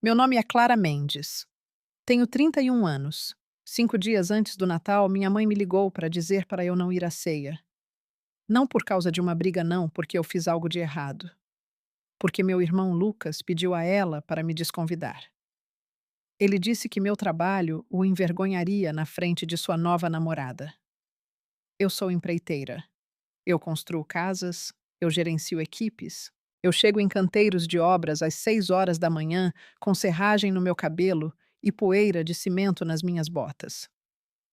Meu nome é Clara Mendes. Tenho 31 anos. 5 dias antes do Natal, minha mãe me ligou para dizer para eu não ir à ceia. Não por causa de uma briga, não, porque eu fiz algo de errado. Porque meu irmão Lucas pediu a ela para me desconvidar. Ele disse que meu trabalho o envergonharia na frente de sua nova namorada. Eu sou empreiteira. Eu construo casas, eu gerencio equipes. Eu chego em canteiros de obras às 6 horas da manhã, com serragem no meu cabelo e poeira de cimento nas minhas botas.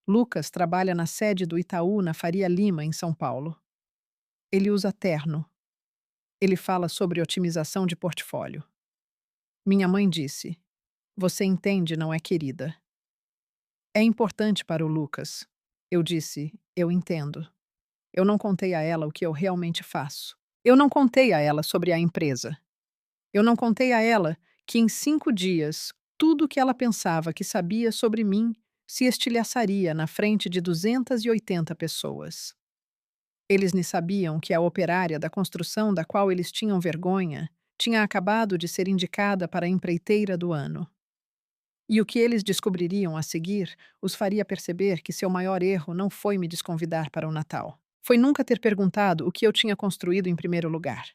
Lucas trabalha na sede do Itaú, na Faria Lima, em São Paulo. Ele usa terno. Ele fala sobre otimização de portfólio. Minha mãe disse: Você entende, não é, querida? É importante para o Lucas. Eu disse: Eu entendo. Eu não contei a ela o que eu realmente faço. Eu não contei a ela sobre a empresa. Eu não contei a ela que em 5 dias tudo o que ela pensava que sabia sobre mim se estilhaçaria na frente de 280 pessoas. Eles nem sabiam que a operária da construção da qual eles tinham vergonha tinha acabado de ser indicada para a empreiteira do ano. E o que eles descobririam a seguir os faria perceber que seu maior erro não foi me desconvidar para o Natal. Foi nunca ter perguntado o que eu tinha construído em primeiro lugar.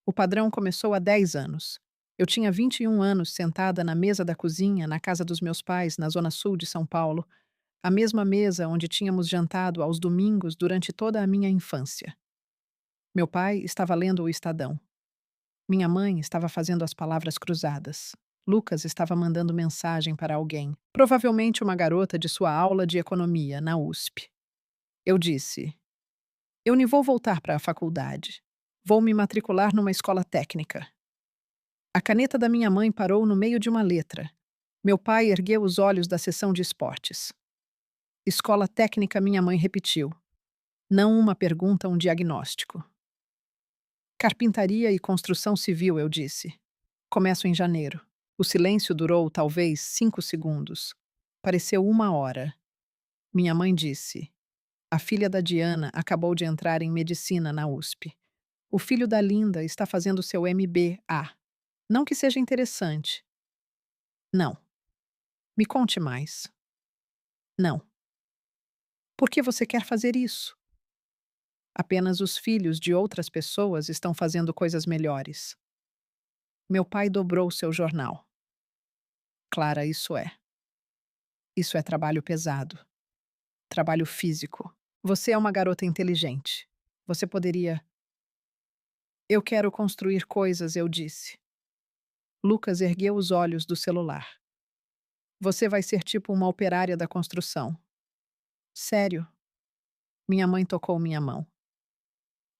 O padrão começou há 10 anos. Eu tinha 21 anos sentada na mesa da cozinha na casa dos meus pais, na zona sul de São Paulo, a mesma mesa onde tínhamos jantado aos domingos durante toda a minha infância. Meu pai estava lendo o Estadão. Minha mãe estava fazendo as palavras cruzadas. Lucas estava mandando mensagem para alguém, provavelmente uma garota de sua aula de economia na USP. Eu disse: Eu nem vou voltar para a faculdade. Vou me matricular numa escola técnica. A caneta da minha mãe parou no meio de uma letra. Meu pai ergueu os olhos da sessão de esportes. Escola técnica, minha mãe repetiu. Não uma pergunta, um diagnóstico. Carpintaria e construção civil, eu disse. Começo em janeiro. O silêncio durou talvez 5 segundos. Pareceu 1 hora. Minha mãe disse: A filha da Diana acabou de entrar em medicina na USP. O filho da Linda está fazendo seu MBA. Não que seja interessante. Não. Me conte mais. Não. Por que você quer fazer isso? Apenas os filhos de outras pessoas estão fazendo coisas melhores. Meu pai dobrou seu jornal. Clara, isso é. Isso é trabalho pesado. Trabalho físico. Você é uma garota inteligente. Você poderia. Eu quero construir coisas, eu disse. Lucas ergueu os olhos do celular. Você vai ser tipo uma operária da construção. Sério? Minha mãe tocou minha mão.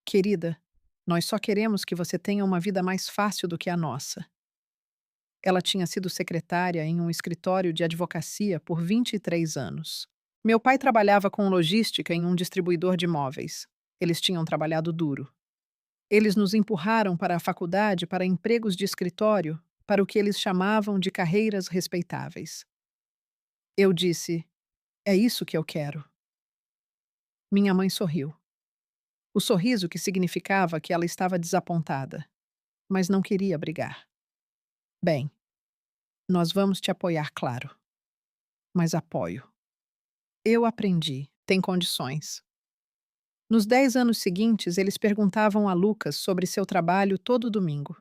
Querida, nós só queremos que você tenha uma vida mais fácil do que a nossa. Ela tinha sido secretária em um escritório de advocacia por 23 anos. Meu pai trabalhava com logística em um distribuidor de móveis. Eles tinham trabalhado duro. Eles nos empurraram para a faculdade para empregos de escritório, para o que eles chamavam de carreiras respeitáveis. Eu disse: É isso que eu quero. Minha mãe sorriu. O sorriso que significava que ela estava desapontada, mas não queria brigar. Bem, nós vamos te apoiar, claro. Mas apoio. Eu aprendi, tem condições. Nos 10 anos seguintes, eles perguntavam a Lucas sobre seu trabalho todo domingo.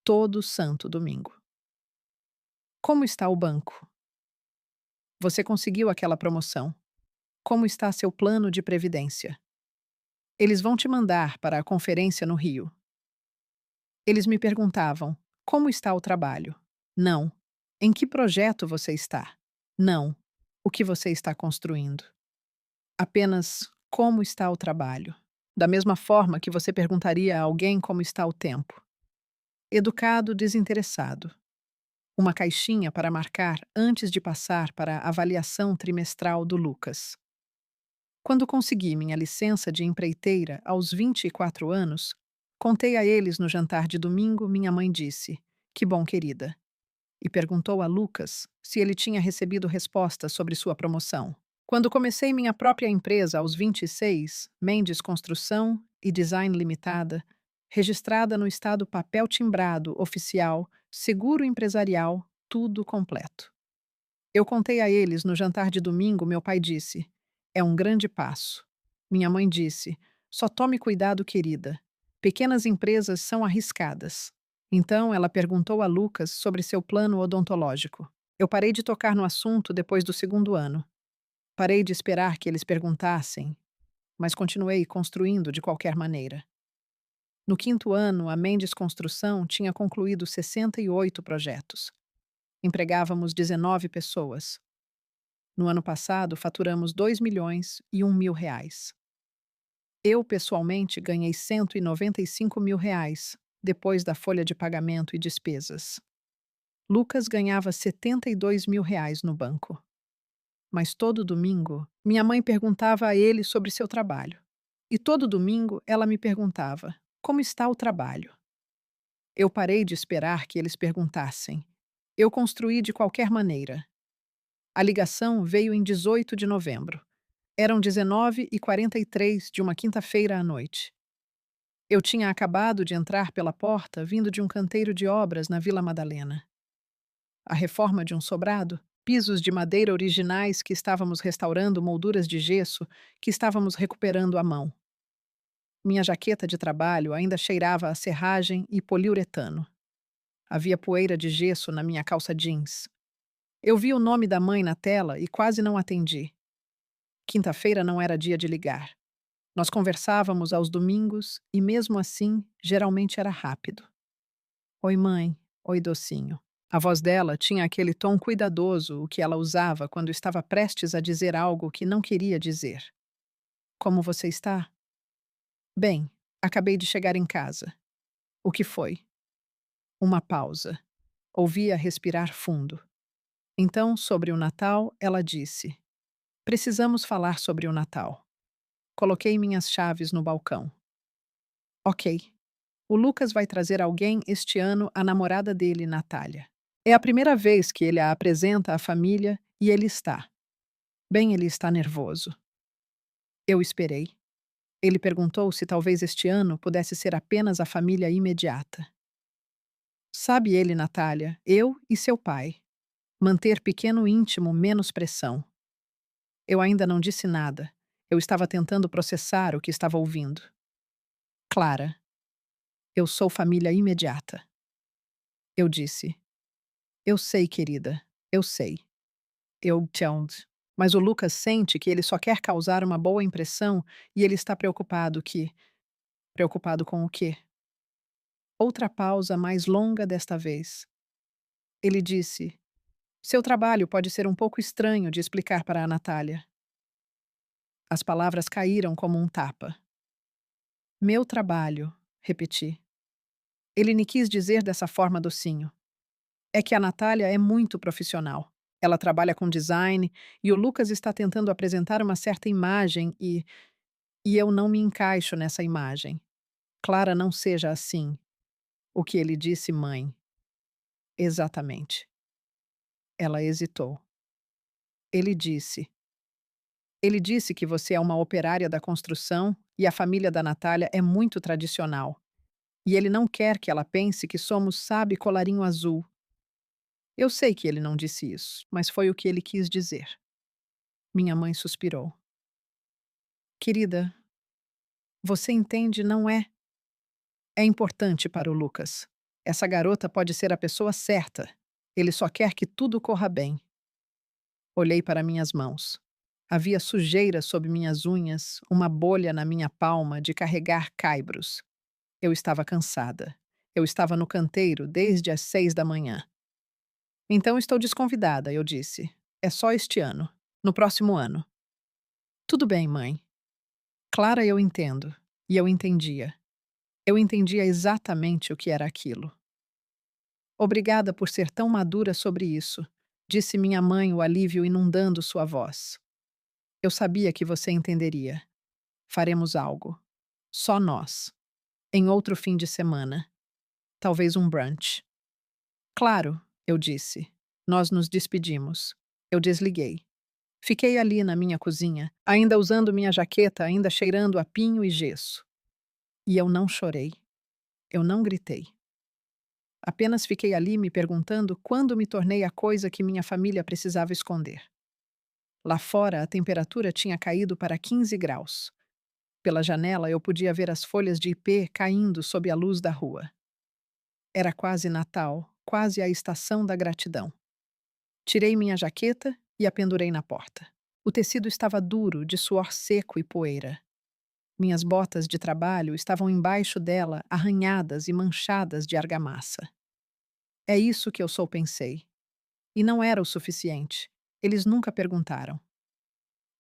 Todo santo domingo. Como está o banco? Você conseguiu aquela promoção. Como está seu plano de previdência? Eles vão te mandar para a conferência no Rio. Eles me perguntavam: Como está o trabalho? Não. Em que projeto você está? Não. O que você está construindo? Apenas como está o trabalho. Da mesma forma que você perguntaria a alguém como está o tempo. Educado, desinteressado. Uma caixinha para marcar antes de passar para a avaliação trimestral do Lucas. Quando consegui minha licença de empreiteira aos 24 anos, contei a eles no jantar de domingo, minha mãe disse: Que bom, querida. E perguntou a Lucas se ele tinha recebido resposta sobre sua promoção. Quando comecei minha própria empresa aos 26, Mendes Construção e Design Limitada, registrada no estado papel timbrado oficial, seguro empresarial, tudo completo. Eu contei a eles no jantar de domingo, meu pai disse: é um grande passo. Minha mãe disse: só tome cuidado, querida. Pequenas empresas são arriscadas. Então ela perguntou a Lucas sobre seu plano odontológico. Eu parei de tocar no assunto depois do segundo ano. Parei de esperar que eles perguntassem, mas continuei construindo de qualquer maneira. No quinto ano, a Mendes Construção tinha concluído 68 projetos. Empregávamos 19 pessoas. No ano passado, faturamos 2.100.000 reais. Eu, pessoalmente, ganhei 195 mil reais, depois da folha de pagamento e despesas. Lucas ganhava 72 mil reais no banco. Mas todo domingo, minha mãe perguntava a ele sobre seu trabalho. E todo domingo ela me perguntava: como está o trabalho? Eu parei de esperar que eles perguntassem. Eu construí de qualquer maneira. A ligação veio em 18 de novembro. Eram 19h43 de uma quinta-feira à noite. Eu tinha acabado de entrar pela porta vindo de um canteiro de obras na Vila Madalena. A reforma de um sobrado, pisos de madeira originais que estávamos restaurando, molduras de gesso que estávamos recuperando à mão. Minha jaqueta de trabalho ainda cheirava a serragem e poliuretano. Havia poeira de gesso na minha calça jeans. Eu vi o nome da mãe na tela e quase não atendi. Quinta-feira não era dia de ligar. Nós conversávamos aos domingos e, mesmo assim, geralmente era rápido. Oi, mãe. Oi, docinho. A voz dela tinha aquele tom cuidadoso, o que ela usava quando estava prestes a dizer algo que não queria dizer. Como você está? Bem, acabei de chegar em casa. O que foi? Uma pausa. Ouvia respirar fundo. Então, sobre o Natal, ela disse: precisamos falar sobre o Natal. Coloquei minhas chaves no balcão. Ok. O Lucas vai trazer alguém este ano, a namorada dele, Natália. É a primeira vez que ele a apresenta à família e ele está. Bem, ele está nervoso. Eu esperei. Ele perguntou se talvez este ano pudesse ser apenas a família imediata. Sabe ele, Natália, eu e seu pai. Manter pequeno íntimo menos pressão. Eu ainda não disse nada. Eu estava tentando processar o que estava ouvindo. Clara, eu sou família imediata. Eu disse. Eu sei, querida. Eu sei. Eu tchaunt. Mas o Lucas sente que ele só quer causar uma boa impressão e ele está preocupado que... Preocupado com o quê? Outra pausa mais longa desta vez. Ele disse: seu trabalho pode ser um pouco estranho de explicar para a Natália. As palavras caíram como um tapa. Meu trabalho, repeti. Ele me quis dizer dessa forma docinho. É que a Natália é muito profissional. Ela trabalha com design e o Lucas está tentando apresentar uma certa imagem e eu não me encaixo nessa imagem. Clara, não seja assim. O que ele disse, mãe. Exatamente. Ela hesitou. Ele disse. Ele disse que você é uma operária da construção e a família da Natália é muito tradicional. E ele não quer que ela pense que somos, sabe, colarinho azul. Eu sei que ele não disse isso, mas foi o que ele quis dizer. Minha mãe suspirou. Querida, você entende, não é? É importante para o Lucas. Essa garota pode ser a pessoa certa. Ele só quer que tudo corra bem. Olhei para minhas mãos. Havia sujeira sob minhas unhas, uma bolha na minha palma de carregar caibros. Eu estava cansada. Eu estava no canteiro desde as 6 da manhã. Então estou desconvidada, eu disse. É só este ano. No próximo ano. Tudo bem, mãe. Clara, eu entendo. E eu entendia. Eu entendia exatamente o que era aquilo. Obrigada por ser tão madura sobre isso, disse minha mãe, o alívio inundando sua voz. Eu sabia que você entenderia. Faremos algo. Só nós. Em outro fim de semana. Talvez um brunch. Claro, eu disse. Nós nos despedimos. Eu desliguei. Fiquei ali na minha cozinha, ainda usando minha jaqueta, ainda cheirando a pinho e gesso. E eu não chorei. Eu não gritei. Apenas fiquei ali me perguntando quando me tornei a coisa que minha família precisava esconder. Lá fora, a temperatura tinha caído para 15 graus. Pela janela, eu podia ver as folhas de ipê caindo sob a luz da rua. Era quase Natal, quase a estação da gratidão. Tirei minha jaqueta e a pendurei na porta. O tecido estava duro, de suor seco e poeira. Minhas botas de trabalho estavam embaixo dela, arranhadas e manchadas de argamassa. É isso que eu sou, pensei. E não era o suficiente. Eles nunca perguntaram.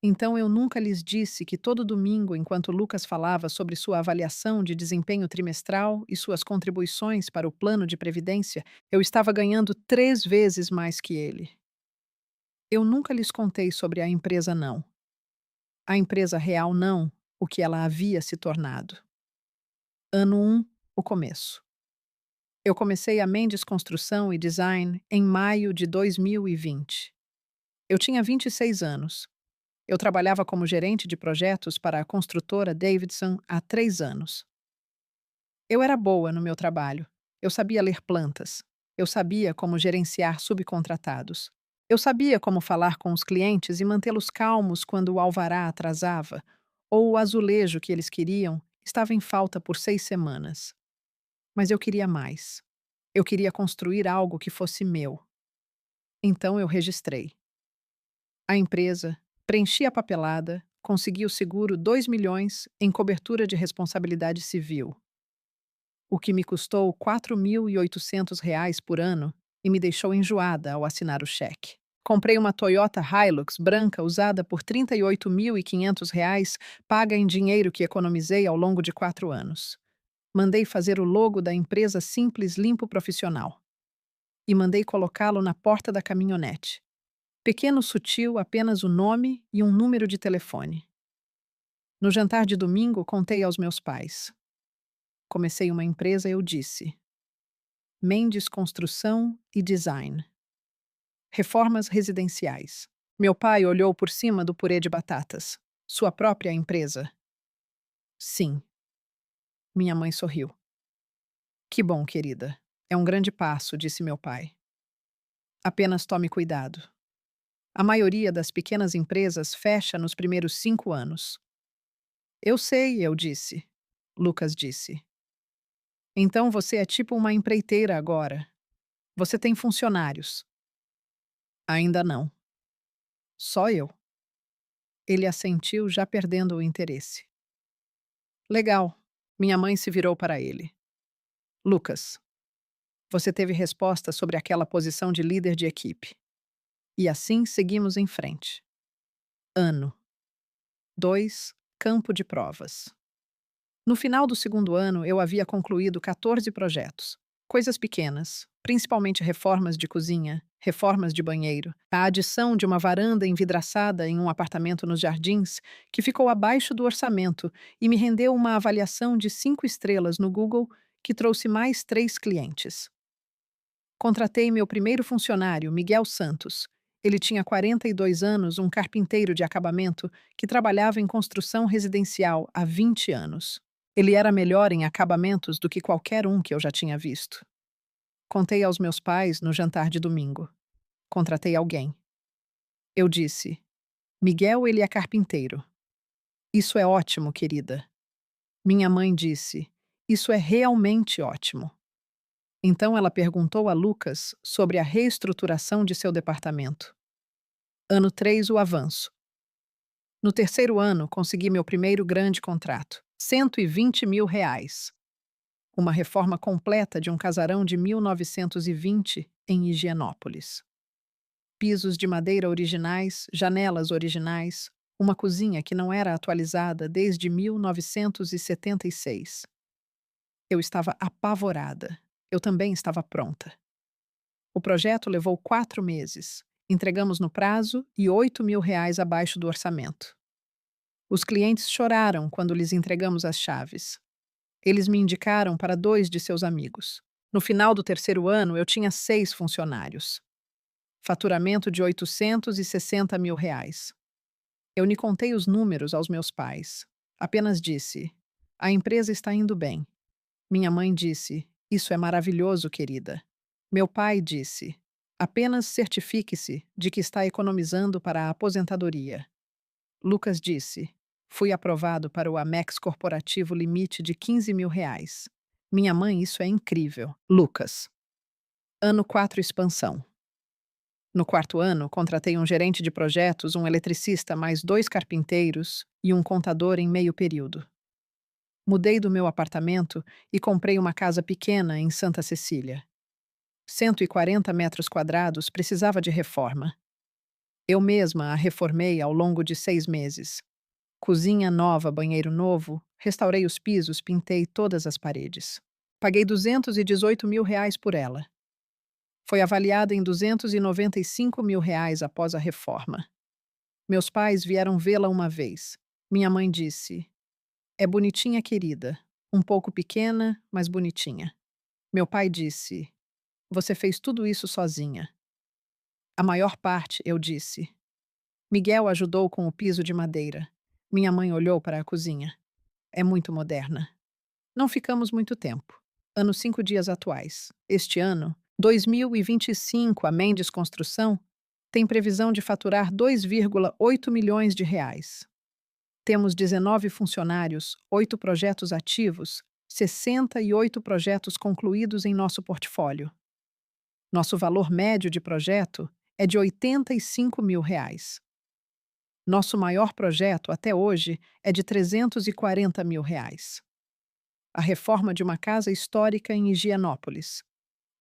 Então eu nunca lhes disse que todo domingo, enquanto Lucas falava sobre sua avaliação de desempenho trimestral e suas contribuições para o plano de previdência, eu estava ganhando 3 vezes mais que ele. Eu nunca lhes contei sobre a empresa não. A empresa real não, o que ela havia se tornado. Ano 1, o começo. Eu comecei a Mendes Construção e Design em maio de 2020. Eu tinha 26 anos. Eu trabalhava como gerente de projetos para a construtora Davidson há 3 anos. Eu era boa no meu trabalho. Eu sabia ler plantas. Eu sabia como gerenciar subcontratados. Eu sabia como falar com os clientes e mantê-los calmos quando o alvará atrasava, ou o azulejo que eles queriam estava em falta por 6 semanas. Mas eu queria mais. Eu queria construir algo que fosse meu. Então eu registrei. A empresa, preenchi a papelada, consegui o seguro 2 milhões em cobertura de responsabilidade civil, o que me custou R$ 4.800 por ano e me deixou enjoada ao assinar o cheque. Comprei uma Toyota Hilux branca usada por R$ 38.500, paga em dinheiro que economizei ao longo de 4 anos. Mandei fazer o logo da empresa Simples Limpo Profissional e mandei colocá-lo na porta da caminhonete. Pequeno sutil, apenas o nome e um número de telefone. No jantar de domingo, contei aos meus pais. Comecei uma empresa, eu disse. Mendes Construção e Design. Reformas residenciais. Meu pai olhou por cima do purê de batatas. Sua própria empresa? Sim. Minha mãe sorriu. Que bom, querida. É um grande passo, disse meu pai. Apenas tome cuidado. A maioria das pequenas empresas fecha nos primeiros 5 anos. Eu sei, eu disse. Lucas disse. Então você é tipo uma empreiteira agora. Você tem funcionários. Ainda não. Só eu. Ele assentiu, já perdendo o interesse. Legal. Minha mãe se virou para ele. Lucas, você teve resposta sobre aquela posição de líder de equipe. E assim seguimos em frente. Ano 2, campo de provas. No final do segundo ano, eu havia concluído 14 projetos. Coisas pequenas, principalmente reformas de cozinha, reformas de banheiro, a adição de uma varanda envidraçada em um apartamento nos Jardins, que ficou abaixo do orçamento e me rendeu uma avaliação de 5 estrelas no Google, que trouxe mais 3 clientes. Contratei meu primeiro funcionário, Miguel Santos. Ele tinha 42 anos, um carpinteiro de acabamento que trabalhava em construção residencial há 20 anos. Ele era melhor em acabamentos do que qualquer um que eu já tinha visto. Contei aos meus pais no jantar de domingo. Contratei alguém. Eu disse: Miguel, ele é carpinteiro. Isso é ótimo, querida. Minha mãe disse: Isso é realmente ótimo. Então ela perguntou a Lucas sobre a reestruturação de seu departamento. Ano 3, o avanço. No terceiro ano, consegui meu primeiro grande contrato. R$ 120.000. Uma reforma completa de um casarão de 1920 em Higienópolis. Pisos de madeira originais, janelas originais, uma cozinha que não era atualizada desde 1976. Eu estava apavorada. Eu também estava pronta. O projeto levou 4 meses. Entregamos no prazo e R$ 8.000 abaixo do orçamento. Os clientes choraram quando lhes entregamos as chaves. Eles me indicaram para 2 de seus amigos. No final do terceiro ano, eu tinha 6 funcionários. Faturamento de R$ 860.000. Eu nem contei os números aos meus pais. Apenas disse: a empresa está indo bem. Minha mãe disse: Isso é maravilhoso, querida. Meu pai disse: apenas certifique-se de que está economizando para a aposentadoria. Lucas disse: fui aprovado para o Amex Corporativo limite de R$ 15.000. Minha mãe, isso é incrível. Lucas. Ano 4, expansão. No quarto ano, contratei um gerente de projetos, um eletricista, mais 2 carpinteiros e um contador em meio período. Mudei do meu apartamento e comprei uma casa pequena em Santa Cecília. 140 metros quadrados, precisava de reforma. Eu mesma a reformei ao longo de 6 meses. Cozinha nova, banheiro novo, restaurei os pisos, pintei todas as paredes. Paguei R$ 218.000 por ela. Foi avaliada em R$ 295.000 após a reforma. Meus pais vieram vê-la uma vez. Minha mãe disse: é bonitinha, querida. Um pouco pequena, mas bonitinha. Meu pai disse: você fez tudo isso sozinha. A maior parte, eu disse. Miguel ajudou com o piso de madeira. Minha mãe olhou para a cozinha. É muito moderna. Não ficamos muito tempo. Anos 5 dias atuais. Este ano, 2025, a Mendes Construção tem previsão de faturar R$ 2,8 milhões. Temos 19 funcionários, 8 projetos ativos, 68 projetos concluídos em nosso portfólio. Nosso valor médio de projeto é de R$ 85.000. Nosso maior projeto até hoje é de R$ 340.000. A reforma de uma casa histórica em Higienópolis.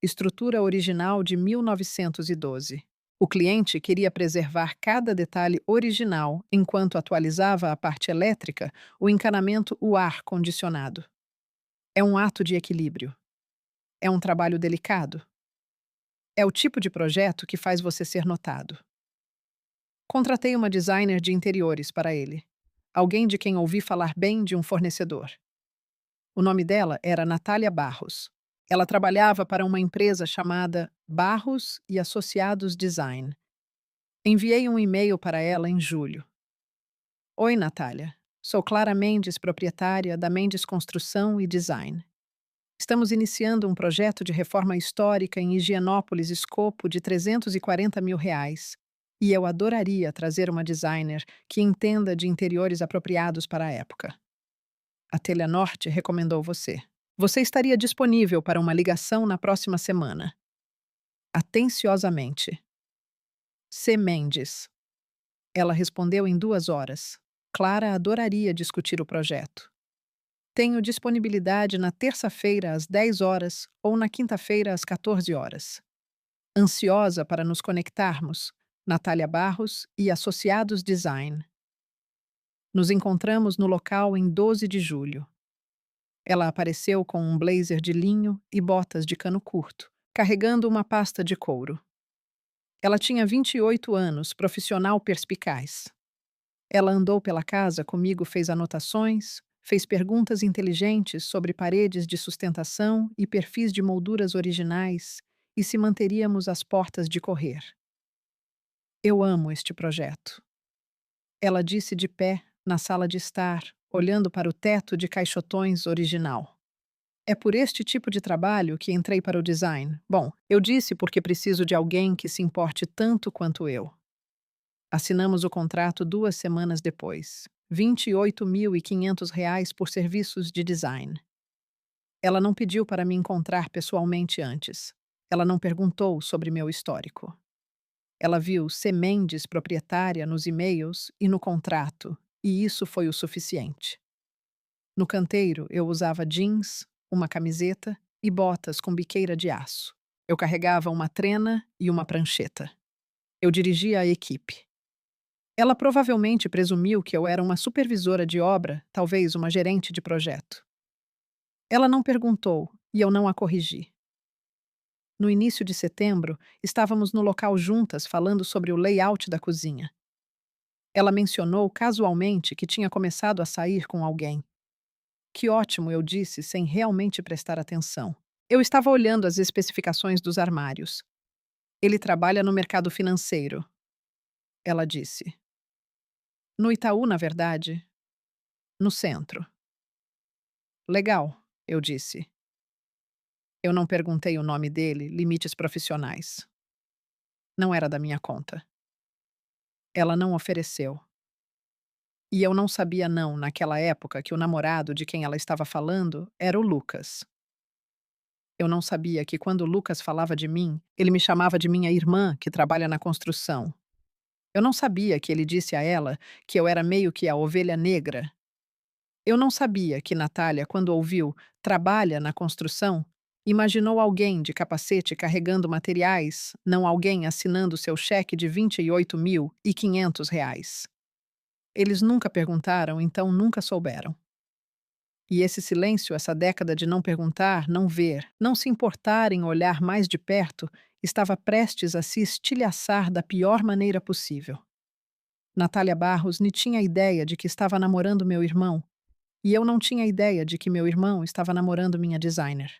Estrutura original de 1912. O cliente queria preservar cada detalhe original enquanto atualizava a parte elétrica, o encanamento, o ar-condicionado. É um ato de equilíbrio. É um trabalho delicado. É o tipo de projeto que faz você ser notado. Contratei uma designer de interiores para ele. Alguém de quem ouvi falar bem de um fornecedor. O nome dela era Natália Barros. Ela trabalhava para uma empresa chamada Barros e Associados Design. Enviei um e-mail para ela em julho. Oi, Natália. Sou Clara Mendes, proprietária da Mendes Construção e Design. Estamos iniciando um projeto de reforma histórica em Higienópolis, escopo de R$ 340.000. E eu adoraria trazer uma designer que entenda de interiores apropriados para a época. A Telenorte recomendou você. Você estaria disponível para uma ligação na próxima semana. Atenciosamente. C. Mendes. Ela respondeu em 2 horas. Clara adoraria discutir o projeto. Tenho disponibilidade na terça-feira às 10 horas ou na quinta-feira às 14 horas. Ansiosa para nos conectarmos, Natália Barros e Associados Design. Nos encontramos no local em 12 de julho. Ela apareceu com um blazer de linho e botas de cano curto, carregando uma pasta de couro. Ela tinha 28 anos, profissional perspicaz. Ela andou pela casa comigo, fez anotações, fez perguntas inteligentes sobre paredes de sustentação e perfis de molduras originais, e se manteríamos às portas de correr. Eu amo este projeto. Ela disse de pé, na sala de estar, olhando para o teto de caixotões original. É por este tipo de trabalho que entrei para o design. Bom, eu disse porque preciso de alguém que se importe tanto quanto eu. Assinamos o contrato 2 semanas depois. R$ 28.500 por serviços de design. Ela não pediu para me encontrar pessoalmente antes. Ela não perguntou sobre meu histórico. Ela viu C. Mendes, proprietária, nos e-mails e no contrato, e isso foi o suficiente. No canteiro, eu usava jeans, uma camiseta e botas com biqueira de aço. Eu carregava uma trena e uma prancheta. Eu dirigia a equipe. Ela provavelmente presumiu que eu era uma supervisora de obra, talvez uma gerente de projeto. Ela não perguntou e eu não a corrigi. No início de setembro, estávamos no local juntas falando sobre o layout da cozinha. Ela mencionou casualmente que tinha começado a sair com alguém. Que ótimo, eu disse, sem realmente prestar atenção. Eu estava olhando as especificações dos armários. Ele trabalha no mercado financeiro, ela disse. No Itaú, na verdade. No centro. Legal, eu disse. Eu não perguntei o nome dele, limites profissionais. Não era da minha conta. Ela não ofereceu. E eu não sabia não, naquela época, que o namorado de quem ela estava falando era o Lucas. Eu não sabia que quando o Lucas falava de mim, ele me chamava de minha irmã, que trabalha na construção. Eu não sabia que ele disse a ela que eu era meio que a ovelha negra. Eu não sabia que Natália, quando ouviu "trabalha na construção", imaginou alguém de capacete carregando materiais, não alguém assinando seu cheque de R$ 28.500. Eles nunca perguntaram, então nunca souberam. E esse silêncio, essa década de não perguntar, não ver, não se importar em olhar mais de perto, estava prestes a se estilhaçar da pior maneira possível. Natália Barros nem tinha ideia de que estava namorando meu irmão, e eu não tinha ideia de que meu irmão estava namorando minha designer.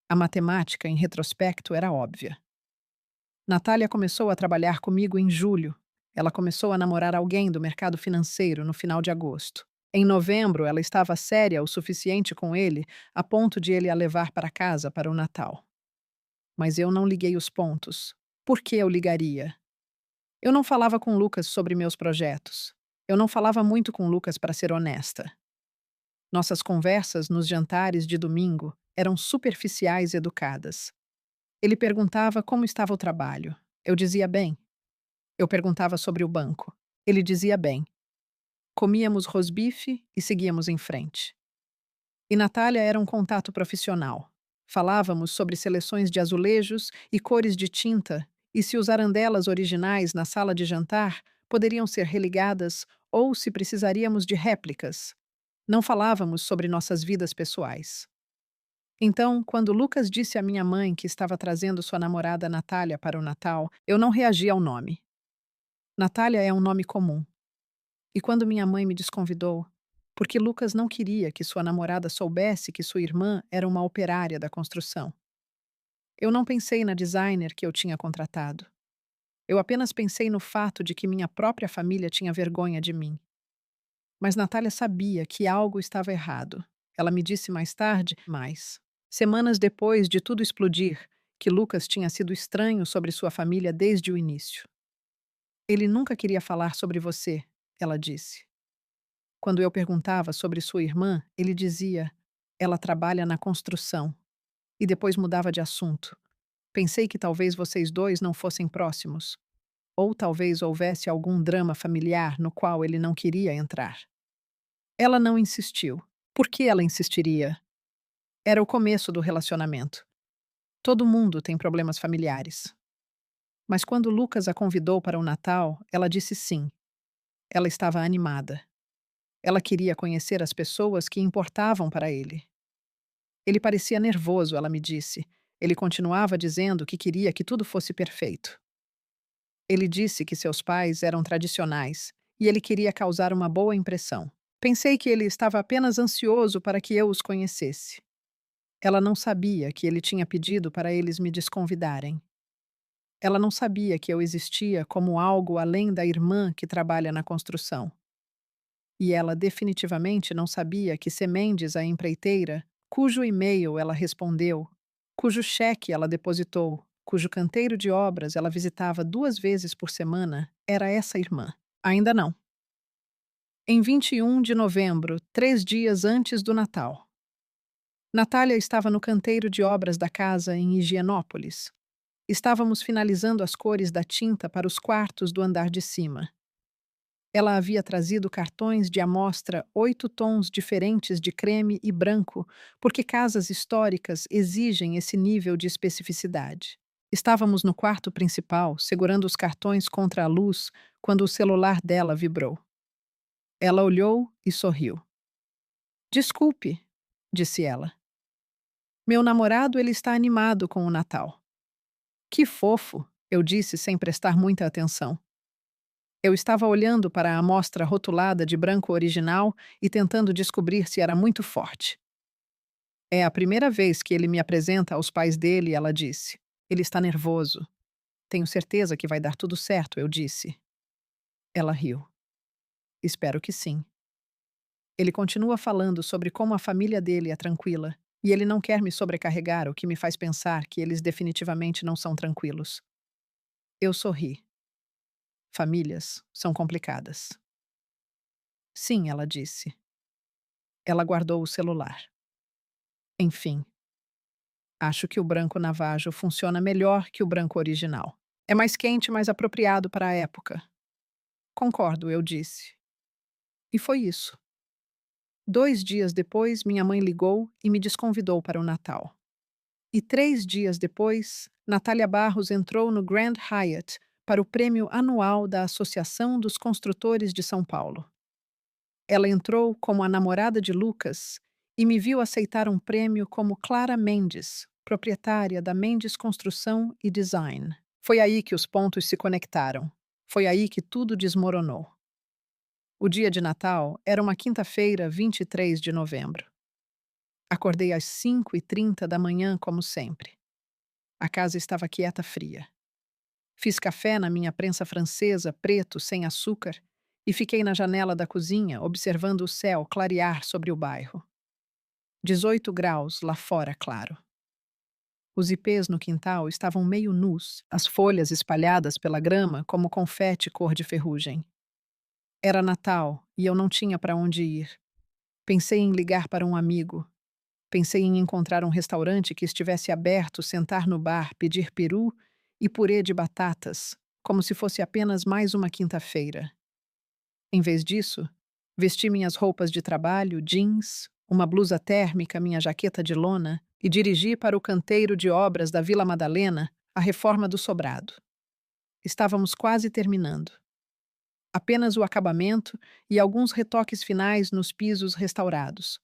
A matemática, em retrospecto, era óbvia. Natália começou a trabalhar comigo em julho. Ela começou a namorar alguém do mercado financeiro no final de agosto. Em novembro, ela estava séria o suficiente com ele a ponto de ele a levar para casa para o Natal. Mas eu não liguei os pontos. Por que eu ligaria? Eu não falava com Lucas sobre meus projetos. Eu não falava muito com Lucas, para ser honesta. Nossas conversas nos jantares de domingo eram superficiais e educadas. Ele perguntava como estava o trabalho. Eu dizia bem. Eu perguntava sobre o banco. Ele dizia bem. Comíamos rosbife e seguíamos em frente. E Natália era um contato profissional. Falávamos sobre seleções de azulejos e cores de tinta e se os arandelas originais na sala de jantar poderiam ser religadas ou se precisaríamos de réplicas. Não falávamos sobre nossas vidas pessoais. Então, quando Lucas disse à minha mãe que estava trazendo sua namorada Natália para o Natal, eu não reagi ao nome. Natália é um nome comum. E quando minha mãe me desconvidou, porque Lucas não queria que sua namorada soubesse que sua irmã era uma operária da construção. Eu não pensei na designer que eu tinha contratado. Eu apenas pensei no fato de que minha própria família tinha vergonha de mim. Mas Natália sabia que algo estava errado. Ela me disse mais tarde, semanas depois de tudo explodir, que Lucas tinha sido estranho sobre sua família desde o início. Ele nunca queria falar sobre você, ela disse. Quando eu perguntava sobre sua irmã, ele dizia: ela trabalha na construção. E depois mudava de assunto. Pensei que talvez vocês dois não fossem próximos. Ou talvez houvesse algum drama familiar no qual ele não queria entrar. Ela não insistiu. Por que ela insistiria? Era o começo do relacionamento. Todo mundo tem problemas familiares. Mas quando Lucas a convidou para o Natal, ela disse sim. Ela estava animada. Ela queria conhecer as pessoas que importavam para ele. Ele parecia nervoso, ela me disse. Ele continuava dizendo que queria que tudo fosse perfeito. Ele disse que seus pais eram tradicionais e ele queria causar uma boa impressão. Pensei que ele estava apenas ansioso para que eu os conhecesse. Ela não sabia que ele tinha pedido para eles me desconvidarem. Ela não sabia que eu existia como algo além da irmã que trabalha na construção. E ela definitivamente não sabia que Semendes, a empreiteira, cujo e-mail ela respondeu, cujo cheque ela depositou, cujo canteiro de obras ela visitava 2 vezes por semana, era essa irmã. Ainda não. Em 21 de novembro, 3 dias antes do Natal. Natália estava no canteiro de obras da casa em Higienópolis. Estávamos finalizando as cores da tinta para os quartos do andar de cima. Ela havia trazido cartões de amostra 8 tons diferentes de creme e branco, porque casas históricas exigem esse nível de especificidade. Estávamos no quarto principal, segurando os cartões contra a luz, quando o celular dela vibrou. Ela olhou e sorriu. Desculpe, disse ela. Meu namorado, ele está animado com o Natal. Que fofo, eu disse sem prestar muita atenção. Eu estava olhando para a amostra rotulada de branco original e tentando descobrir se era muito forte. É a primeira vez que ele me apresenta aos pais dele, ela disse. Ele está nervoso. Tenho certeza que vai dar tudo certo, eu disse. Ela riu. Espero que sim. Ele continua falando sobre como a família dele é tranquila E ele não quer me sobrecarregar, o que me faz pensar que eles definitivamente não são tranquilos. Eu sorri. Famílias são complicadas. Sim, ela disse. Ela guardou o celular. Enfim, acho que o branco Navajo funciona melhor que o branco original. É mais quente e mais apropriado para a época. Concordo, eu disse. E foi isso. 2 dias depois, minha mãe ligou e me desconvidou para o Natal. E 3 dias depois, Natália Barros entrou no Grand Hyatt para o prêmio anual da Associação dos Construtores de São Paulo. Ela entrou como a namorada de Lucas e me viu aceitar um prêmio como Clara Mendes, proprietária da Mendes Construção e Design. Foi aí que os pontos se conectaram. Foi aí que tudo desmoronou. O dia de Natal era uma quinta-feira, 23 de novembro. Acordei às 5h30 da manhã, como sempre. A casa estava quieta, fria. Fiz café na minha prensa francesa, preto, sem açúcar, e fiquei na janela da cozinha, observando o céu clarear sobre o bairro. 18 graus lá fora, claro. Os ipês no quintal estavam meio nus, as folhas espalhadas pela grama como confete cor de ferrugem. Era Natal e eu não tinha para onde ir. Pensei em ligar para um amigo. Pensei em encontrar um restaurante que estivesse aberto, sentar no bar, pedir peru e purê de batatas, como se fosse apenas mais uma quinta-feira. Em vez disso, vesti minhas roupas de trabalho, jeans, uma blusa térmica, minha jaqueta de lona e dirigi para o canteiro de obras da Vila Madalena, a reforma do sobrado. Estávamos quase terminando. Apenas o acabamento e alguns retoques finais nos pisos restaurados.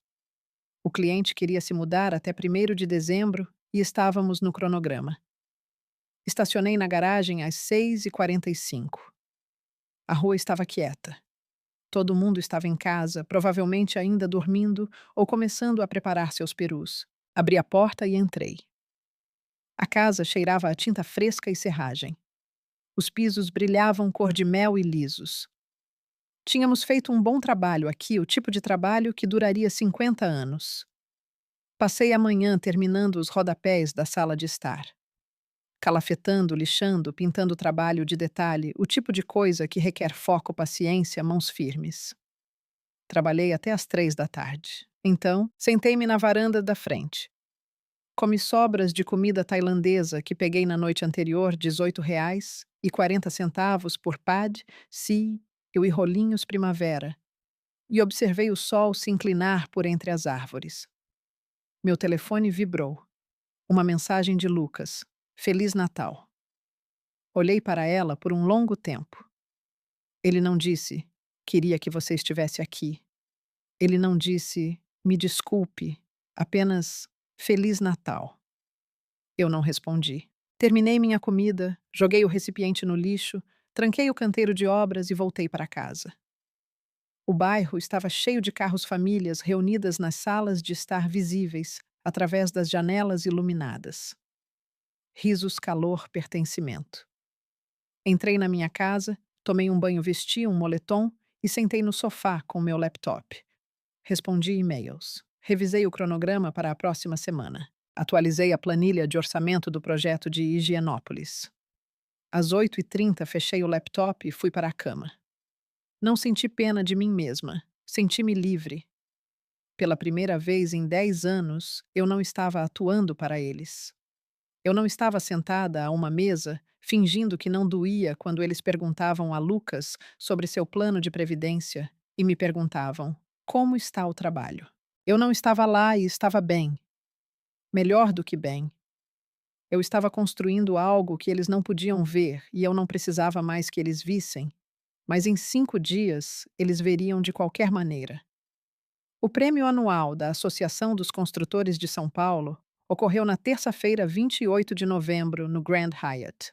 O cliente queria se mudar até 1º de dezembro e estávamos no cronograma. Estacionei na garagem às 6h45. A rua estava quieta. Todo mundo estava em casa, provavelmente ainda dormindo ou começando a preparar seus perus. Abri a porta e entrei. A casa cheirava a tinta fresca e serragem. Os pisos brilhavam cor de mel e lisos. Tínhamos feito um bom trabalho aqui, o tipo de trabalho que duraria 50 anos. Passei a manhã terminando os rodapés da sala de estar. Calafetando, lixando, pintando trabalho de detalhe, o tipo de coisa que requer foco, paciência, mãos firmes. Trabalhei até às 3 da tarde. Então, sentei-me na varanda da frente. Comi sobras de comida tailandesa que peguei na noite anterior, R$ 18,40 por pad, si e rolinhos primavera, e observei o sol se inclinar por entre as árvores. Meu telefone vibrou. Uma mensagem de Lucas. Feliz Natal. Olhei para ela por um longo tempo. Ele não disse, queria que você estivesse aqui. Ele não disse, me desculpe, apenas Feliz Natal. Eu não respondi. Terminei minha comida, joguei o recipiente no lixo, tranquei o canteiro de obras e voltei para casa. O bairro estava cheio de carros-famílias reunidas nas salas de estar visíveis, através das janelas iluminadas. Risos, calor, pertencimento. Entrei na minha casa, tomei um banho, vesti um moletom e sentei no sofá com meu laptop. Respondi e-mails. Revisei o cronograma para a próxima semana. Atualizei a planilha de orçamento do projeto de Higienópolis. Às 8h30 fechei o laptop e fui para a cama. Não senti pena de mim mesma. Senti-me livre. Pela primeira vez em 10 anos, eu não estava atuando para eles. Eu não estava sentada a uma mesa, fingindo que não doía quando eles perguntavam a Lucas sobre seu plano de previdência e me perguntavam: como está o trabalho? Eu não estava lá e estava bem. Melhor do que bem. Eu estava construindo algo que eles não podiam ver e eu não precisava mais que eles vissem, mas em 5 dias eles veriam de qualquer maneira. O prêmio anual da Associação dos Construtores de São Paulo ocorreu na terça-feira, 28 de novembro, no Grand Hyatt.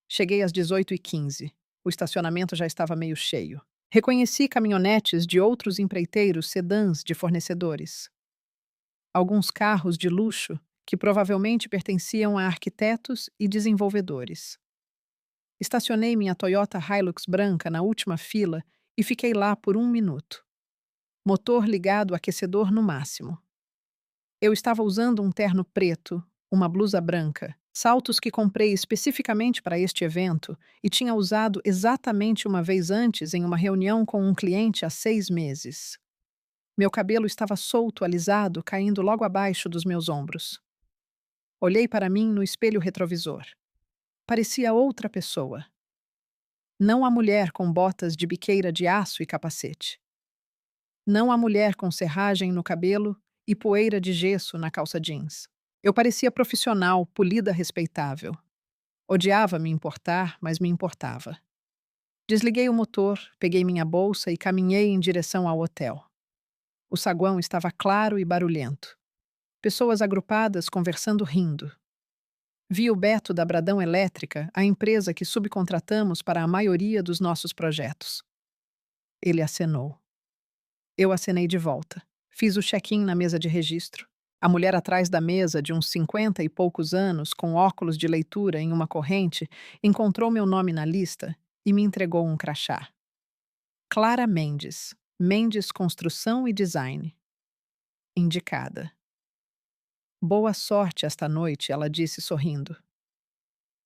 Cheguei às 18h15. O estacionamento já estava meio cheio. Reconheci caminhonetes de outros empreiteiros, sedãs de fornecedores. Alguns carros de luxo que provavelmente pertenciam a arquitetos e desenvolvedores. Estacionei minha Toyota Hilux branca na última fila e fiquei lá por 1 minuto. Motor ligado, aquecedor no máximo. Eu estava usando um terno preto, uma blusa branca, saltos que comprei especificamente para este evento e tinha usado exatamente uma vez antes em uma reunião com um cliente há 6 meses. Meu cabelo estava solto, alisado, caindo logo abaixo dos meus ombros. Olhei para mim no espelho retrovisor. Parecia outra pessoa. Não a mulher com botas de biqueira de aço e capacete. Não a mulher com serragem no cabelo e poeira de gesso na calça jeans. Eu parecia profissional, polida, respeitável. Odiava me importar, mas me importava. Desliguei o motor, peguei minha bolsa e caminhei em direção ao hotel. O saguão estava claro e barulhento. Pessoas agrupadas conversando rindo. Vi o Beto da Bradão Elétrica, a empresa que subcontratamos para a maioria dos nossos projetos. Ele acenou. Eu acenei de volta. Fiz o check-in na mesa de registro. A mulher atrás da mesa, de uns 50 e poucos anos, com óculos de leitura em uma corrente, encontrou meu nome na lista e me entregou um crachá. Clara Mendes, Mendes Construção e Design. Indicada. Boa sorte esta noite, ela disse sorrindo.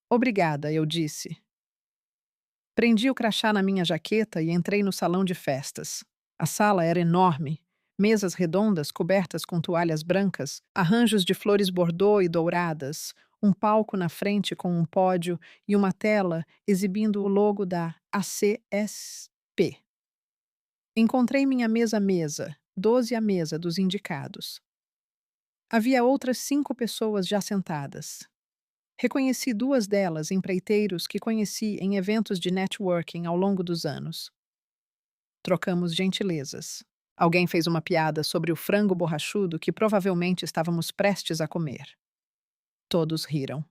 Obrigada, eu disse. Prendi o crachá na minha jaqueta e entrei no salão de festas. A sala era enorme. Mesas redondas cobertas com toalhas brancas, arranjos de flores bordô e douradas, um palco na frente com um pódio e uma tela exibindo o logo da ACSP. Encontrei minha mesa, 12 à mesa dos indicados. Havia outras 5 pessoas já sentadas. Reconheci 2 delas, empreiteiros que conheci em eventos de networking ao longo dos anos. Trocamos gentilezas. Alguém fez uma piada sobre o frango borrachudo que provavelmente estávamos prestes a comer. Todos riram.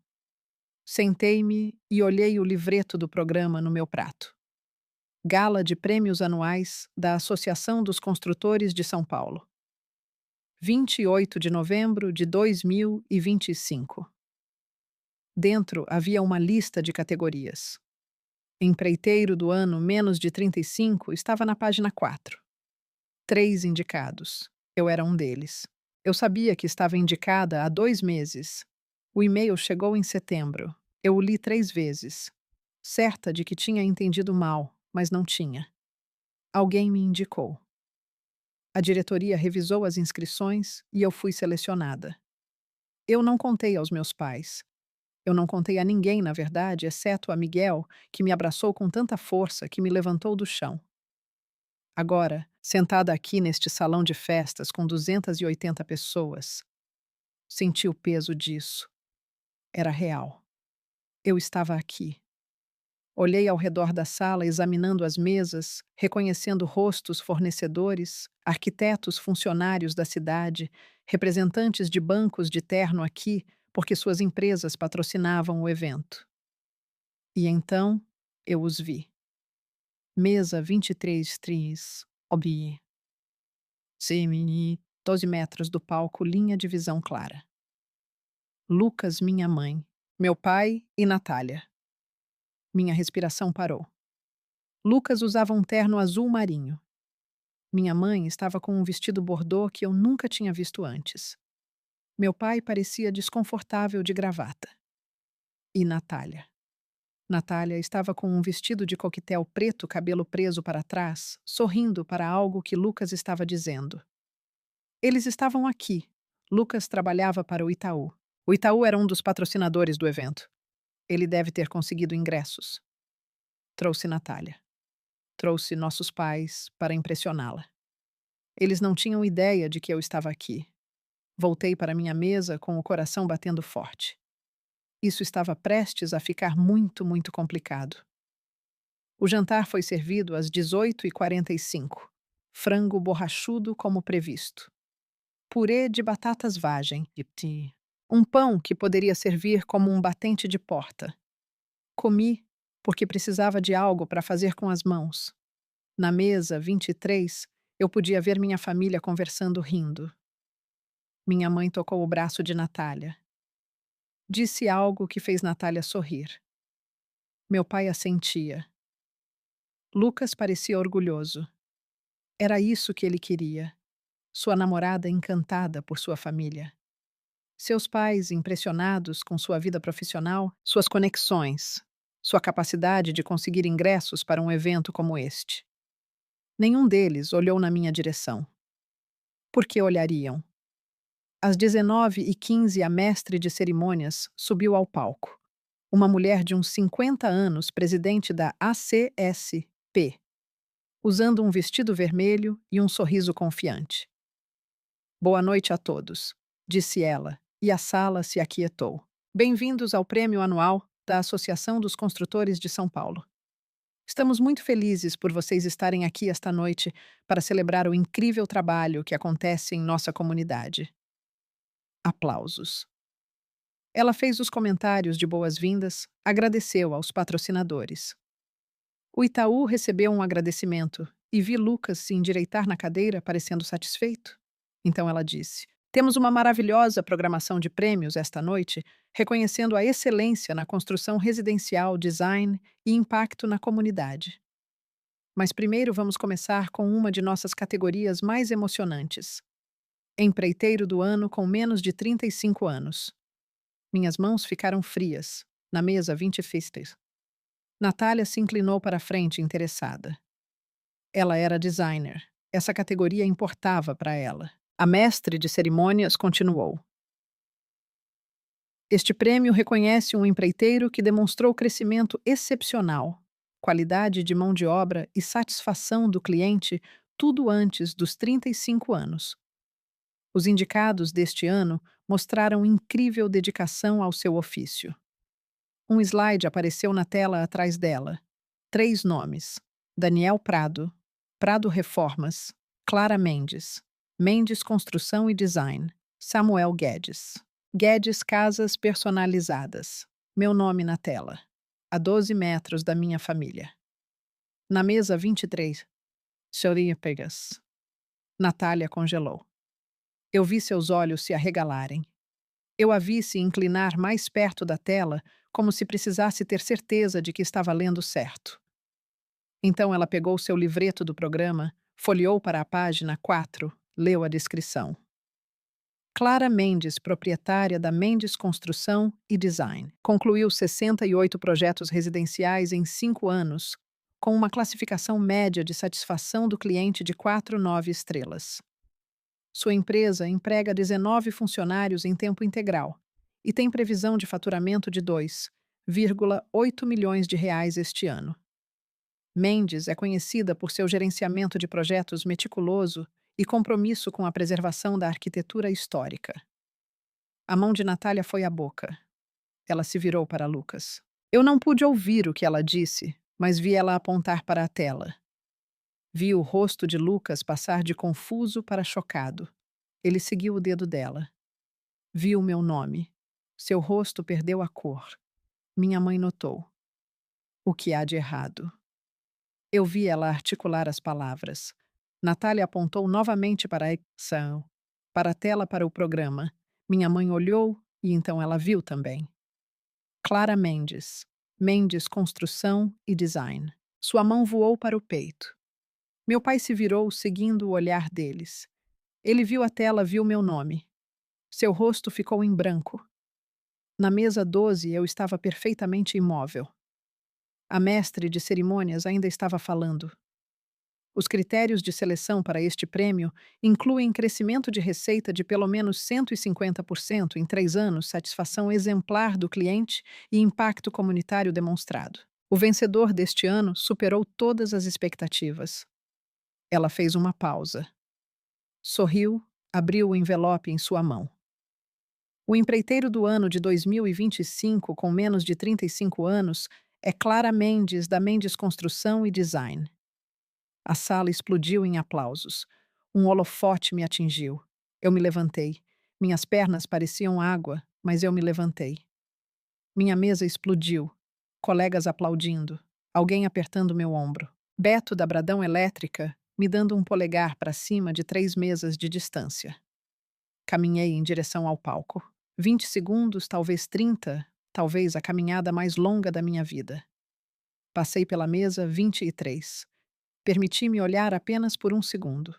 Sentei-me e olhei o livreto do programa no meu prato. Gala de Prêmios Anuais da Associação dos Construtores de São Paulo. 28 de novembro de 2025. Dentro havia uma lista de categorias. Empreiteiro do ano menos de 35 estava na página 4. 3 indicados. Eu era um deles. Eu sabia que estava indicada há 2 meses. O e-mail chegou em setembro. Eu o li 3 vezes. Certa de que tinha entendido mal, mas não tinha. Alguém me indicou. A diretoria revisou as inscrições e eu fui selecionada. Eu não contei aos meus pais. Eu não contei a ninguém, na verdade, exceto a Miguel, que me abraçou com tanta força que me levantou do chão. Agora, sentada aqui neste salão de festas com 280 pessoas, senti o peso disso. Era real. Eu estava aqui. Olhei ao redor da sala, examinando as mesas, reconhecendo rostos fornecedores, arquitetos funcionários da cidade, representantes de bancos de terno aqui, porque suas empresas patrocinavam o evento. E então, eu os vi. Mesa 23 Tris, Obi. CMI, 12 metros do palco, linha de visão clara. Lucas, minha mãe, meu pai e Natália. Minha respiração parou. Lucas usava um terno azul marinho. Minha mãe estava com um vestido bordô que eu nunca tinha visto antes. Meu pai parecia desconfortável de gravata. E Natália? Natália estava com um vestido de coquetel preto, cabelo preso para trás, sorrindo para algo que Lucas estava dizendo. Eles estavam aqui. Lucas trabalhava para o Itaú. O Itaú era um dos patrocinadores do evento. Ele deve ter conseguido ingressos. Trouxe Natália. Trouxe nossos pais para impressioná-la. Eles não tinham ideia de que eu estava aqui. Voltei para minha mesa com o coração batendo forte. Isso estava prestes a ficar muito, muito complicado. O jantar foi servido às 18h45. Frango borrachudo como previsto. Purê de batatas vagem. Um pão que poderia servir como um batente de porta. Comi porque precisava de algo para fazer com as mãos. Na mesa 23, eu podia ver minha família conversando rindo. Minha mãe tocou o braço de Natália. Disse algo que fez Natália sorrir. Meu pai assentia. Lucas parecia orgulhoso. Era isso que ele queria. Sua namorada encantada por sua família. Seus pais, impressionados com sua vida profissional, suas conexões, sua capacidade de conseguir ingressos para um evento como este. Nenhum deles olhou na minha direção. Por que olhariam? Às 19h15, a mestre de cerimônias subiu ao palco. Uma mulher de uns 50 anos, presidente da ACSP, usando um vestido vermelho e um sorriso confiante. Boa noite a todos, disse ela, e a sala se aquietou. Bem-vindos ao prêmio anual da Associação dos Construtores de São Paulo. Estamos muito felizes por vocês estarem aqui esta noite para celebrar o incrível trabalho que acontece em nossa comunidade. Aplausos. Ela fez os comentários de boas-vindas, agradeceu aos patrocinadores. O Itaú recebeu um agradecimento e vi Lucas se endireitar na cadeira, parecendo satisfeito. Então ela disse: Temos uma maravilhosa programação de prêmios esta noite, reconhecendo a excelência na construção residencial, design e impacto na comunidade. Mas primeiro vamos começar com uma de nossas categorias mais emocionantes: Empreiteiro do Ano com menos de 35 anos. Minhas mãos ficaram frias. Na mesa, 20 fistes. Natália se inclinou para a frente, interessada. Ela era designer. Essa categoria importava para ela. A mestre de cerimônias continuou. Este prêmio reconhece um empreiteiro que demonstrou crescimento excepcional, qualidade de mão de obra e satisfação do cliente, tudo antes dos 35 anos. Os indicados deste ano mostraram incrível dedicação ao seu ofício. Um slide apareceu na tela atrás dela. 3 nomes: Daniel Prado, Prado Reformas, Clara Mendes, Mendes Construção e Design, Samuel Guedes. Guedes Casas Personalizadas. Meu nome na tela. A 12 metros da minha família. Na mesa 23. Chorinha Pegas. Natália congelou. Eu vi seus olhos se arregalarem. Eu a vi se inclinar mais perto da tela, como se precisasse ter certeza de que estava lendo certo. Então ela pegou seu livreto do programa, folheou para a página 4, leu a descrição. Clara Mendes, proprietária da Mendes Construção e Design, concluiu 68 projetos residenciais em 5 anos, com uma classificação média de satisfação do cliente de 4,9 estrelas. Sua empresa emprega 19 funcionários em tempo integral e tem previsão de faturamento de 2,8 milhões de reais este ano. Mendes é conhecida por seu gerenciamento de projetos meticuloso e compromisso com a preservação da arquitetura histórica. A mão de Natália foi à boca. Ela se virou para Lucas. Eu não pude ouvir o que ela disse, mas vi ela apontar para a tela. Vi o rosto de Lucas passar de confuso para chocado. Ele seguiu o dedo dela. Vi o meu nome. Seu rosto perdeu a cor. Minha mãe notou. O que há de errado? Eu vi ela articular as palavras. Natália apontou novamente para a ação, para a tela para o programa. Minha mãe olhou e então ela viu também. Clara Mendes. Mendes Construção e Design. Sua mão voou para o peito. Meu pai se virou, seguindo o olhar deles. Ele viu a tela, viu meu nome. Seu rosto ficou em branco. Na mesa 12, eu estava perfeitamente imóvel. A mestre de cerimônias ainda estava falando. Os critérios de seleção para este prêmio incluem crescimento de receita de pelo menos 150% em 3 anos, satisfação exemplar do cliente e impacto comunitário demonstrado. O vencedor deste ano superou todas as expectativas. Ela fez uma pausa. Sorriu, abriu o envelope em sua mão. O empreiteiro do ano de 2025, com menos de 35 anos, é Clara Mendes, da Mendes Construção e Design. A sala explodiu em aplausos. Um holofote me atingiu. Eu me levantei. Minhas pernas pareciam água, mas eu me levantei. Minha mesa explodiu. Colegas aplaudindo. Alguém apertando meu ombro. Beto, da Bradão Elétrica, me dando um polegar para cima de 3 mesas de distância. Caminhei em direção ao palco. 20 segundos, talvez 30, talvez a caminhada mais longa da minha vida. Passei pela mesa 23. Permiti-me olhar apenas por um segundo.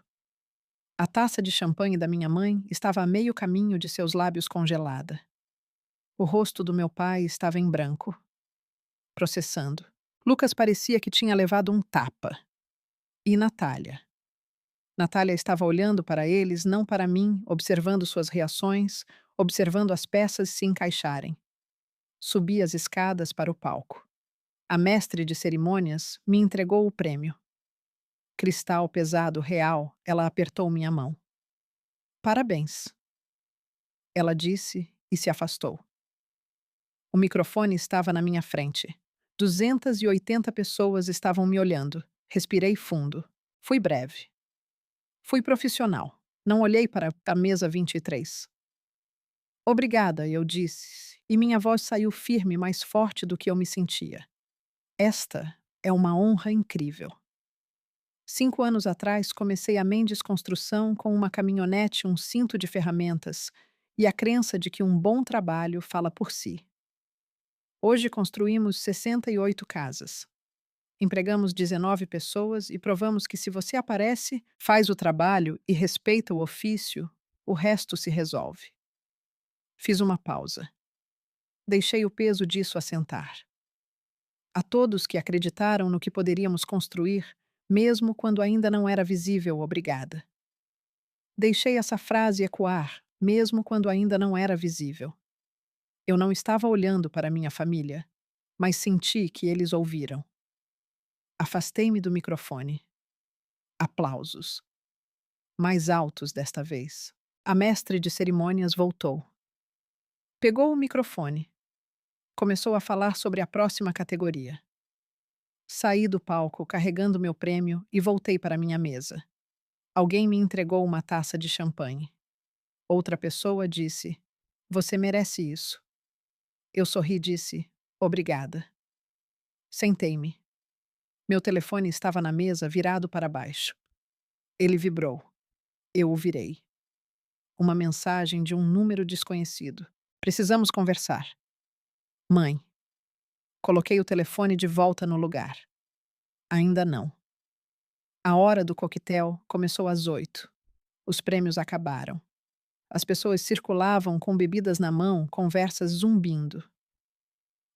A taça de champanhe da minha mãe estava a meio caminho de seus lábios congelada. O rosto do meu pai estava em branco, processando. Lucas parecia que tinha levado um tapa. E Natália? Natália estava olhando para eles, não para mim, observando suas reações, observando as peças se encaixarem. Subi as escadas para o palco. A mestre de cerimônias me entregou o prêmio. Cristal pesado real, ela apertou minha mão. Parabéns, ela disse e se afastou. O microfone estava na minha frente. 280 pessoas estavam me olhando. Respirei fundo. Fui breve. Fui profissional. Não olhei para a mesa 23. Obrigada, eu disse, e minha voz saiu firme, mais forte do que eu me sentia. Esta é uma honra incrível. 5 anos atrás, comecei a Mendes Construção com uma caminhonete, um cinto de ferramentas e a crença de que um bom trabalho fala por si. Hoje construímos 68 casas. Empregamos 19 pessoas e provamos que se você aparece, faz o trabalho e respeita o ofício, o resto se resolve. Fiz uma pausa. Deixei o peso disso assentar. A todos que acreditaram no que poderíamos construir, mesmo quando ainda não era visível, obrigada. Deixei essa frase ecoar, mesmo quando ainda não era visível. Eu não estava olhando para minha família, mas senti que eles ouviram. Afastei-me do microfone. Aplausos. Mais altos desta vez. A mestre de cerimônias voltou. Pegou o microfone. Começou a falar sobre a próxima categoria. Saí do palco carregando meu prêmio e voltei para minha mesa. Alguém me entregou uma taça de champanhe. Outra pessoa disse: Você merece isso. Eu sorri e disse: Obrigada. Sentei-me. Meu telefone estava na mesa virado para baixo. Ele vibrou. Eu o virei. Uma mensagem de um número desconhecido. Precisamos conversar. Mãe. Coloquei o telefone de volta no lugar. Ainda não. A hora do coquetel começou às 8. Os prêmios acabaram. As pessoas circulavam com bebidas na mão, conversas zumbindo.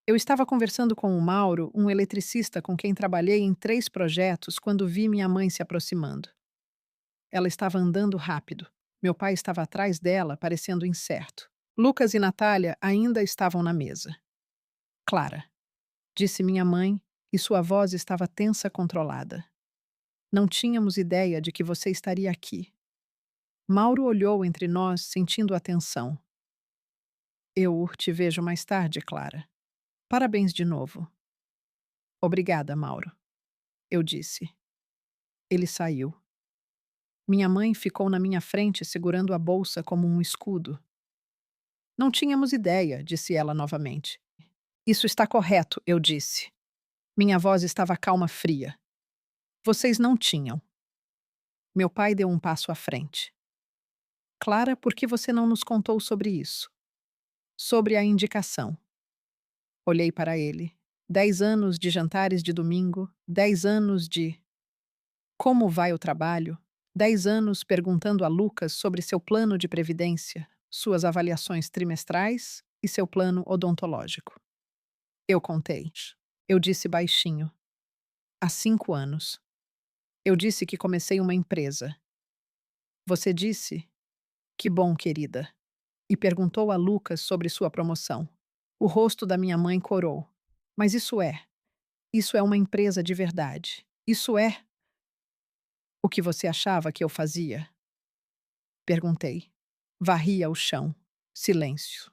Eu estava conversando com o Mauro, um eletricista com quem trabalhei em 3 projetos, quando vi minha mãe se aproximando. Ela estava andando rápido. Meu pai estava atrás dela, parecendo incerto. Lucas e Natália ainda estavam na mesa. Clara, disse minha mãe, e sua voz estava tensa, controlada. Não tínhamos ideia de que você estaria aqui. Mauro olhou entre nós, sentindo a tensão. Eu te vejo mais tarde, Clara. Parabéns de novo. Obrigada, Mauro. Eu disse. Ele saiu. Minha mãe ficou na minha frente segurando a bolsa como um escudo. Não tínhamos ideia, disse ela novamente. Isso está correto, eu disse. Minha voz estava calma, fria. Vocês não tinham. Meu pai deu um passo à frente. Clara, por que você não nos contou sobre isso? Sobre a indicação. Olhei para ele. 10 anos de jantares de domingo, 10 anos de como vai o trabalho, 10 anos perguntando a Lucas sobre seu plano de previdência, suas avaliações trimestrais e seu plano odontológico. Eu contei. Eu disse baixinho. Há 5 anos. Eu disse que comecei uma empresa. Você disse? Que bom, querida. E perguntou a Lucas sobre sua promoção. O rosto da minha mãe corou. Mas isso é uma empresa de verdade. Isso é o que você achava que eu fazia? Perguntei. Varria o chão. Silêncio.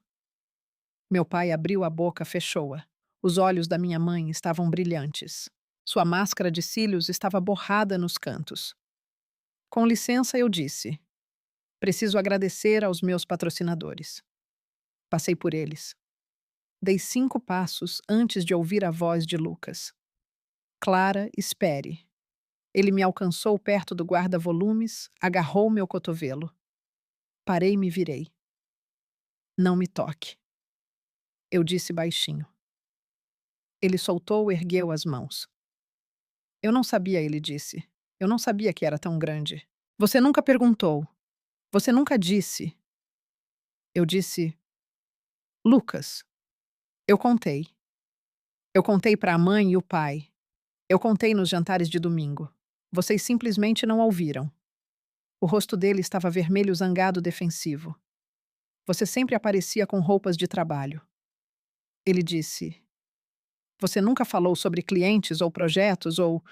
Meu pai abriu a boca, fechou-a. Os olhos da minha mãe estavam brilhantes. Sua máscara de cílios estava borrada nos cantos. Com licença, eu disse. Preciso agradecer aos meus patrocinadores. Passei por eles. Dei 5 passos antes de ouvir a voz de Lucas. Clara, espere. Ele me alcançou perto do guarda-volumes, agarrou meu cotovelo. Parei e me virei. Não me toque. Eu disse baixinho. Ele soltou e ergueu as mãos. Eu não sabia, ele disse. Eu não sabia que era tão grande. Você nunca perguntou. Você nunca disse. Eu disse: Lucas. Eu contei. Eu contei para a mãe e o pai. Eu contei nos jantares de domingo. Vocês simplesmente não ouviram. O rosto dele estava vermelho, zangado, defensivo. Você sempre aparecia com roupas de trabalho. Ele disse: Você nunca falou sobre clientes ou projetos ou.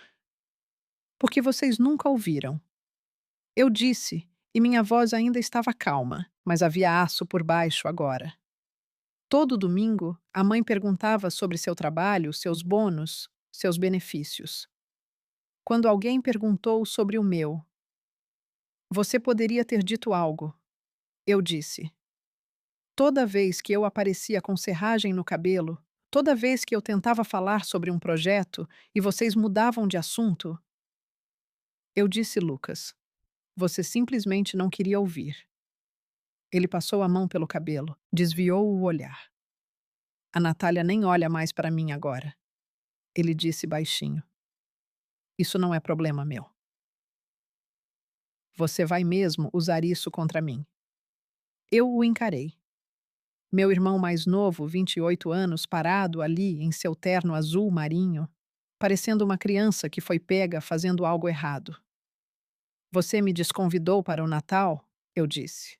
Porque vocês nunca ouviram. Eu disse, e minha voz ainda estava calma, mas havia aço por baixo agora. Todo domingo, a mãe perguntava sobre seu trabalho, seus bônus, seus benefícios. Quando alguém perguntou sobre o meu, você poderia ter dito algo. Eu disse. Toda vez que eu aparecia com serragem no cabelo, toda vez que eu tentava falar sobre um projeto e vocês mudavam de assunto, eu disse, Lucas, você simplesmente não queria ouvir. Ele passou a mão pelo cabelo, desviou o olhar. A Natália nem olha mais para mim agora. Ele disse baixinho. Isso não é problema meu. Você vai mesmo usar isso contra mim. Eu o encarei. Meu irmão mais novo, 28 anos, parado ali em seu terno azul marinho, parecendo uma criança que foi pega fazendo algo errado. Você me desconvidou para o Natal? Eu disse.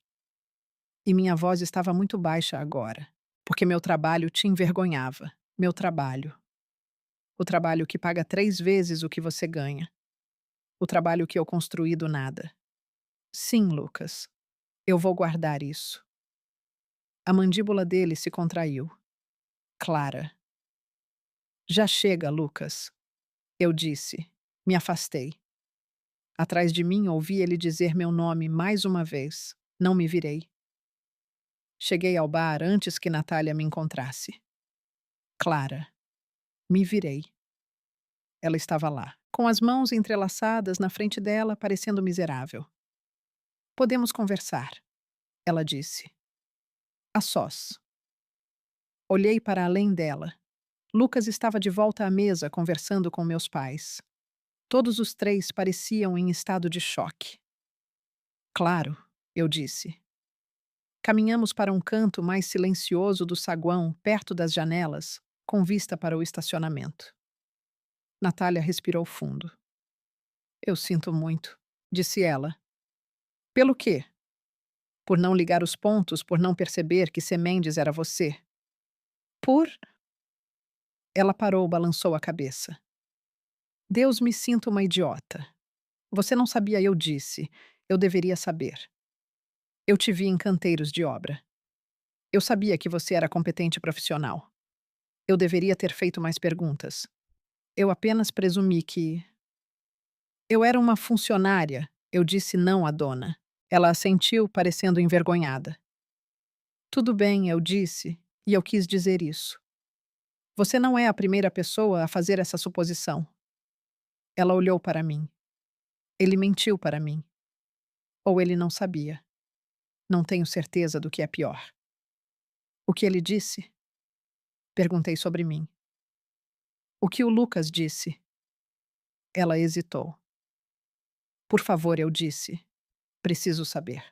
E minha voz estava muito baixa agora, porque meu trabalho te envergonhava. Meu trabalho. O trabalho que paga 3 vezes o que você ganha. O trabalho que eu construí do nada. Sim, Lucas. Eu vou guardar isso. A mandíbula dele se contraiu. Clara. Já chega, Lucas. Eu disse. Me afastei. Atrás de mim ouvi ele dizer meu nome mais uma vez. Não me virei. Cheguei ao bar antes que Natália me encontrasse. Clara. Me virei. Ela estava lá, com as mãos entrelaçadas na frente dela, parecendo miserável. Podemos conversar, ela disse. A sós. Olhei para além dela. Lucas estava de volta à mesa conversando com meus pais. Todos os três pareciam em estado de choque. Claro, eu disse. Caminhamos para um canto mais silencioso do saguão, perto das janelas, com vista para o estacionamento. Natália respirou fundo. Eu sinto muito, disse ela. Pelo quê? Por não ligar os pontos, por não perceber que Semendes era você. Por. Ela parou, balançou a cabeça. Deus, me sinto uma idiota. Você não sabia, eu disse. Eu deveria saber. Eu te vi em canteiros de obra. Eu sabia que você era competente profissional. Eu deveria ter feito mais perguntas. Eu apenas presumi que. Eu era uma funcionária. Eu disse não à dona. Ela assentiu, parecendo envergonhada. Tudo bem, eu disse, e eu quis dizer isso. Você não é a primeira pessoa a fazer essa suposição. Ela olhou para mim. Ele mentiu para mim. Ou ele não sabia. Não tenho certeza do que é pior. O que ele disse? Perguntei sobre mim. O que o Lucas disse? Ela hesitou. Por favor, eu disse. Preciso saber.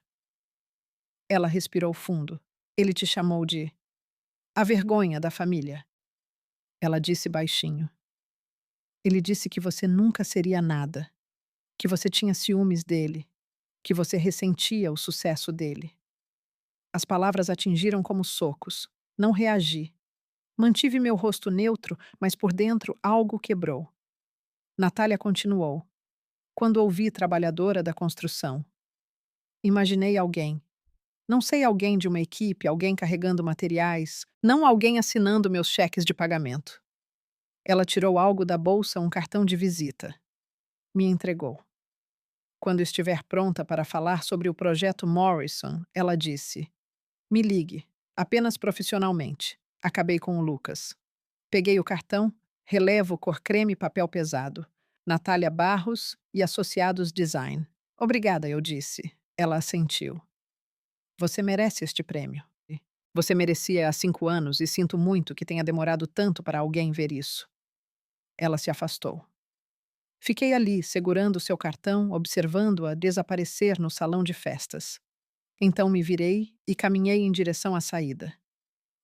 Ela respirou fundo. Ele te chamou de a vergonha da família. Ela disse baixinho. Ele disse que você nunca seria nada, que você tinha ciúmes dele, que você ressentia o sucesso dele. As palavras atingiram como socos. Não reagi. Mantive meu rosto neutro, mas por dentro algo quebrou. Natália continuou. Quando ouvi trabalhadora da construção, imaginei alguém. Não sei, alguém de uma equipe, alguém carregando materiais, não alguém assinando meus cheques de pagamento. Ela tirou algo da bolsa, um cartão de visita. Me entregou. Quando estiver pronta para falar sobre o projeto Morrison, ela disse: Me ligue, apenas profissionalmente. Acabei com o Lucas. Peguei o cartão, relevo cor creme e papel pesado. Natália Barros e Associados Design. Obrigada, eu disse. Ela assentiu. Você merece este prêmio. Você merecia há 5 anos e sinto muito que tenha demorado tanto para alguém ver isso. Ela se afastou. Fiquei ali, segurando seu cartão, observando-a desaparecer no salão de festas. Então me virei e caminhei em direção à saída.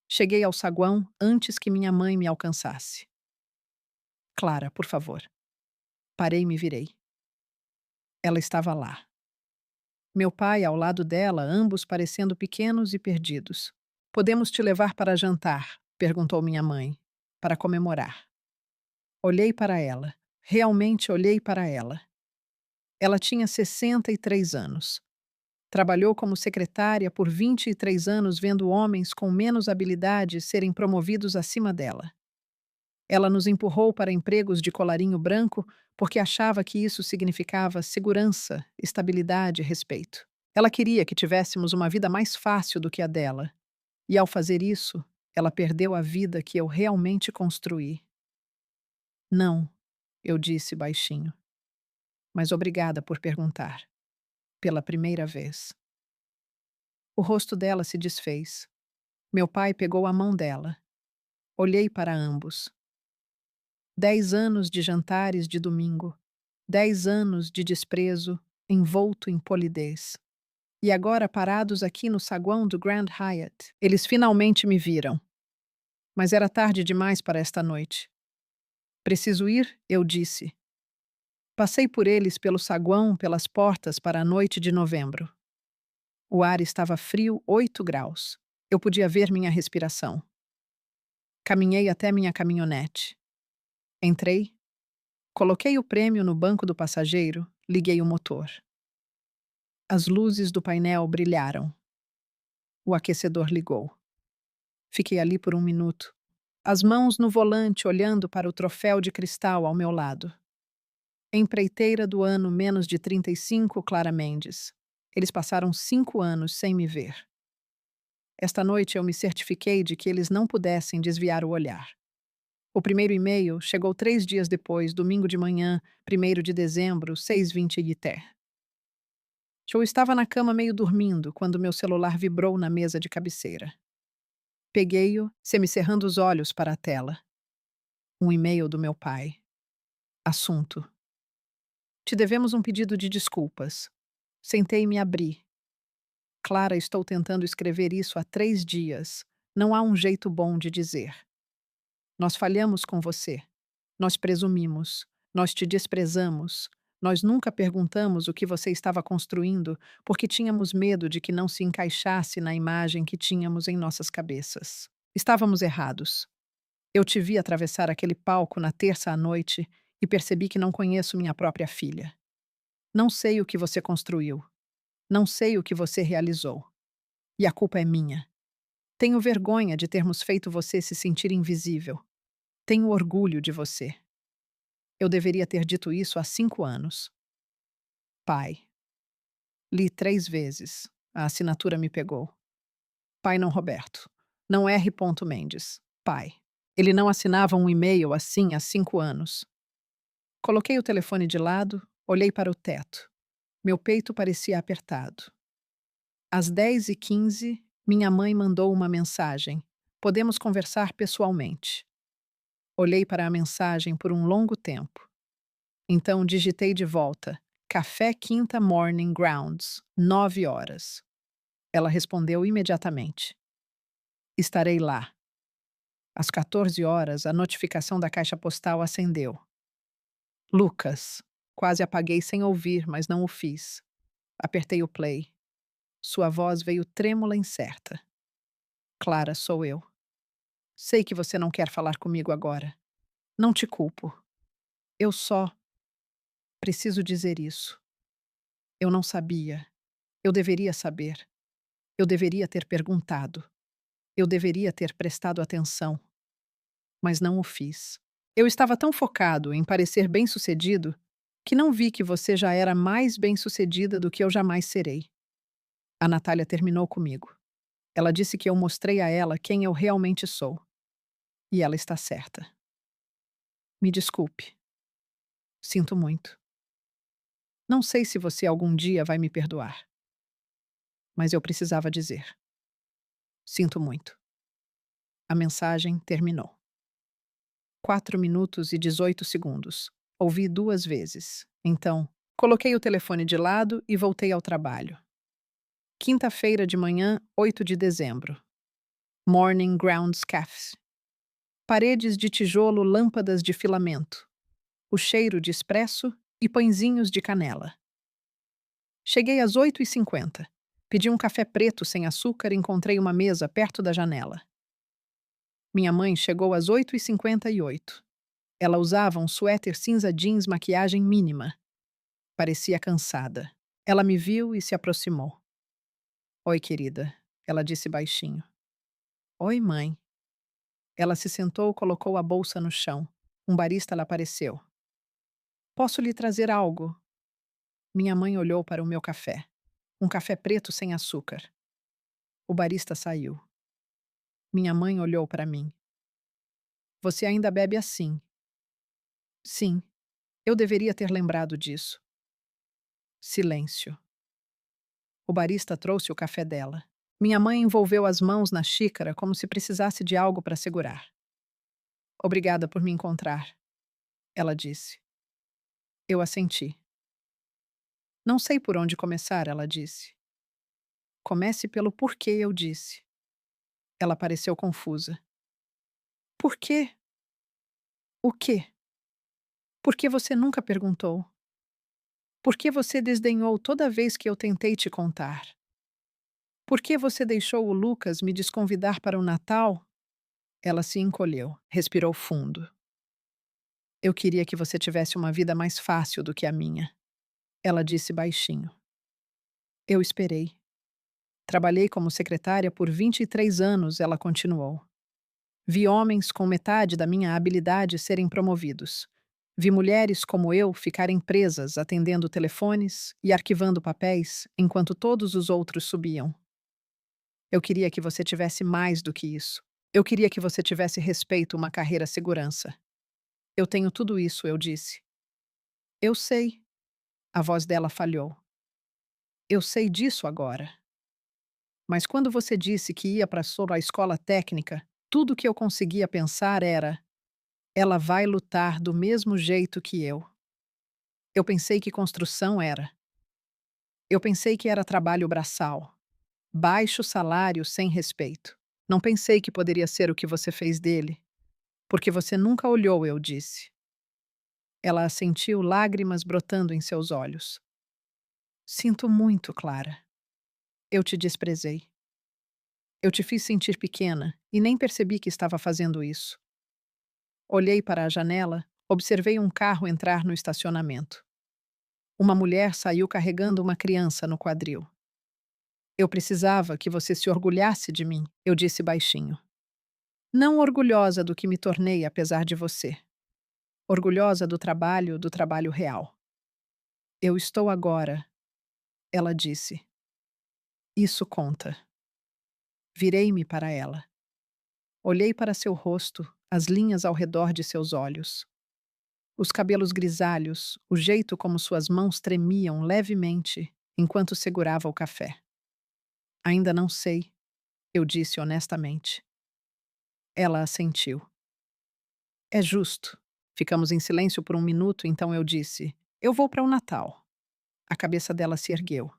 Cheguei ao saguão antes que minha mãe me alcançasse. Clara, por favor. Parei e me virei. Ela estava lá. Meu pai ao lado dela, ambos parecendo pequenos e perdidos. Podemos te levar para jantar? Perguntou minha mãe. Para comemorar. Olhei para ela. Realmente olhei para ela. Ela tinha 63 anos. Trabalhou como secretária por 23 anos, vendo homens com menos habilidade serem promovidos acima dela. Ela nos empurrou para empregos de colarinho branco porque achava que isso significava segurança, estabilidade e respeito. Ela queria que tivéssemos uma vida mais fácil do que a dela, e ao fazer isso, ela perdeu a vida que eu realmente construí. Não, eu disse baixinho, mas obrigada por perguntar. Pela primeira vez. O rosto dela se desfez. Meu pai pegou a mão dela. Olhei para ambos. 10 anos de jantares de domingo. 10 anos de desprezo, envolto em polidez. E agora parados aqui no saguão do Grand Hyatt. Eles finalmente me viram. Mas era tarde demais para esta noite. Preciso ir, eu disse. Passei por eles pelo saguão, pelas portas para a noite de novembro. O ar estava frio 8 graus. Eu podia ver minha respiração. Caminhei até minha caminhonete. Entrei, coloquei o prêmio no banco do passageiro, liguei o motor. As luzes do painel brilharam. O aquecedor ligou. Fiquei ali por 1 minuto, as mãos no volante olhando para o troféu de cristal ao meu lado. Empreiteira do ano menos de 35, Clara Mendes. Eles passaram 5 anos sem me ver. Esta noite eu me certifiquei de que eles não pudessem desviar o olhar. O primeiro e-mail chegou 3 dias depois, domingo de manhã, 1º de dezembro, 6h20 ITER. Eu estava na cama meio dormindo quando meu celular vibrou na mesa de cabeceira. Peguei-o, semicerrando os olhos para a tela. Um e-mail do meu pai. Assunto. Te devemos um pedido de desculpas. Sentei e me abri. Clara, estou tentando escrever isso há 3 dias. Não há um jeito bom de dizer. Nós falhamos com você. Nós presumimos. Nós te desprezamos. Nós nunca perguntamos o que você estava construindo porque tínhamos medo de que não se encaixasse na imagem que tínhamos em nossas cabeças. Estávamos errados. Eu te vi atravessar aquele palco na terça à noite e percebi que não conheço minha própria filha. Não sei o que você construiu. Não sei o que você realizou. E a culpa é minha. Tenho vergonha de termos feito você se sentir invisível. Tenho orgulho de você. Eu deveria ter dito isso há 5 anos. Pai. Li 3 vezes. A assinatura me pegou. Pai não Roberto. Não R. Mendes. Pai. Ele não assinava um e-mail assim há 5 anos. Coloquei o telefone de lado, olhei para o teto. Meu peito parecia apertado. Às 10h15, minha mãe mandou uma mensagem. Podemos conversar pessoalmente. Olhei para a mensagem por um longo tempo. Então digitei de volta. Café Quinta Morning Grounds, 9 horas. Ela respondeu imediatamente. Estarei lá. Às 14 horas, a notificação da caixa postal acendeu. Lucas. Quase apaguei sem ouvir, mas não o fiz. Apertei o play. Sua voz veio trêmula e incerta. Clara, sou eu. Sei que você não quer falar comigo agora. Não te culpo. Eu só preciso dizer isso. Eu não sabia. Eu deveria saber. Eu deveria ter perguntado. Eu deveria ter prestado atenção. Mas não o fiz. Eu estava tão focado em parecer bem-sucedido que não vi que você já era mais bem-sucedida do que eu jamais serei. A Natália terminou comigo. Ela disse que eu mostrei a ela quem eu realmente sou. E ela está certa. Me desculpe. Sinto muito. Não sei se você algum dia vai me perdoar. Mas eu precisava dizer. Sinto muito. A mensagem terminou. 4 minutos e 18 segundos. Ouvi 2 vezes. Então, coloquei o telefone de lado e voltei ao trabalho. Quinta-feira de manhã, 8 de dezembro. Morning Grounds Café. Paredes de tijolo, lâmpadas de filamento. O cheiro de espresso e pãezinhos de canela. Cheguei às 8h50. Pedi um café preto sem açúcar e encontrei uma mesa perto da janela. Minha mãe chegou às 8h58. Ela usava um suéter cinza jeans, maquiagem mínima. Parecia cansada. Ela me viu e se aproximou. Oi, querida, ela disse baixinho. Oi, mãe. Ela se sentou, colocou a bolsa no chão. Um barista lhe apareceu. Posso lhe trazer algo? Minha mãe olhou para o meu café. Um café preto sem açúcar. O barista saiu. Minha mãe olhou para mim. Você ainda bebe assim? Sim, eu deveria ter lembrado disso. Silêncio. O barista trouxe o café dela. Minha mãe envolveu as mãos na xícara como se precisasse de algo para segurar. Obrigada por me encontrar, ela disse. Eu assenti. Não sei por onde começar, ela disse. Comece pelo porquê, eu disse. Ela pareceu confusa. Por quê? O quê? Por que você nunca perguntou? Por que você desdenhou toda vez que eu tentei te contar? Por que você deixou o Lucas me desconvidar para o Natal? Ela se encolheu, respirou fundo. Eu queria que você tivesse uma vida mais fácil do que a minha, ela disse baixinho. Eu esperei. Trabalhei como secretária por 23 anos, ela continuou. Vi homens com metade da minha habilidade serem promovidos. Vi mulheres como eu ficarem presas atendendo telefones e arquivando papéis enquanto todos os outros subiam. Eu queria que você tivesse mais do que isso. Eu queria que você tivesse respeito, uma carreira, segurança. Eu tenho tudo isso, eu disse. Eu sei. A voz dela falhou. Eu sei disso agora. Mas quando você disse que ia para a escola técnica, tudo o que eu conseguia pensar era: ela vai lutar do mesmo jeito que eu. Eu pensei que construção era. Eu pensei que era trabalho braçal. Baixo salário sem respeito. Não pensei que poderia ser o que você fez dele. Porque você nunca olhou, eu disse. Ela assentiu, lágrimas brotando em seus olhos. Sinto muito, Clara. Eu te desprezei. Eu te fiz sentir pequena e nem percebi que estava fazendo isso. Olhei para a janela, observei um carro entrar no estacionamento. Uma mulher saiu carregando uma criança no quadril. Eu precisava que você se orgulhasse de mim, eu disse baixinho. Não orgulhosa do que me tornei apesar de você. Orgulhosa do trabalho real. Eu estou agora, ela disse. Isso conta. Virei-me para ela. Olhei para seu rosto, as linhas ao redor de seus olhos. Os cabelos grisalhos, o jeito como suas mãos tremiam levemente enquanto segurava o café. Ainda não sei, eu disse honestamente. Ela assentiu. É justo. Ficamos em silêncio por um minuto, então eu disse: eu vou para o Natal. A cabeça dela se ergueu.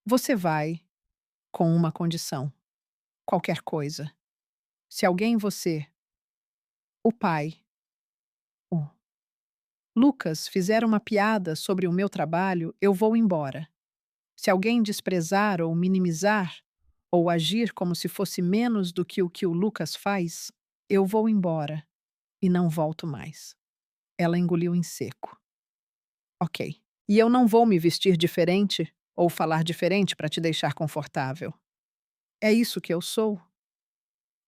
Você vai, com uma condição. Qualquer coisa. Se alguém você, o pai, o Lucas fizer uma piada sobre o meu trabalho, eu vou embora. Se alguém desprezar ou minimizar, ou agir como se fosse menos do que o Lucas faz, eu vou embora e não volto mais. Ela engoliu em seco. Ok. E eu não vou me vestir diferente ou falar diferente para te deixar confortável. É isso que eu sou.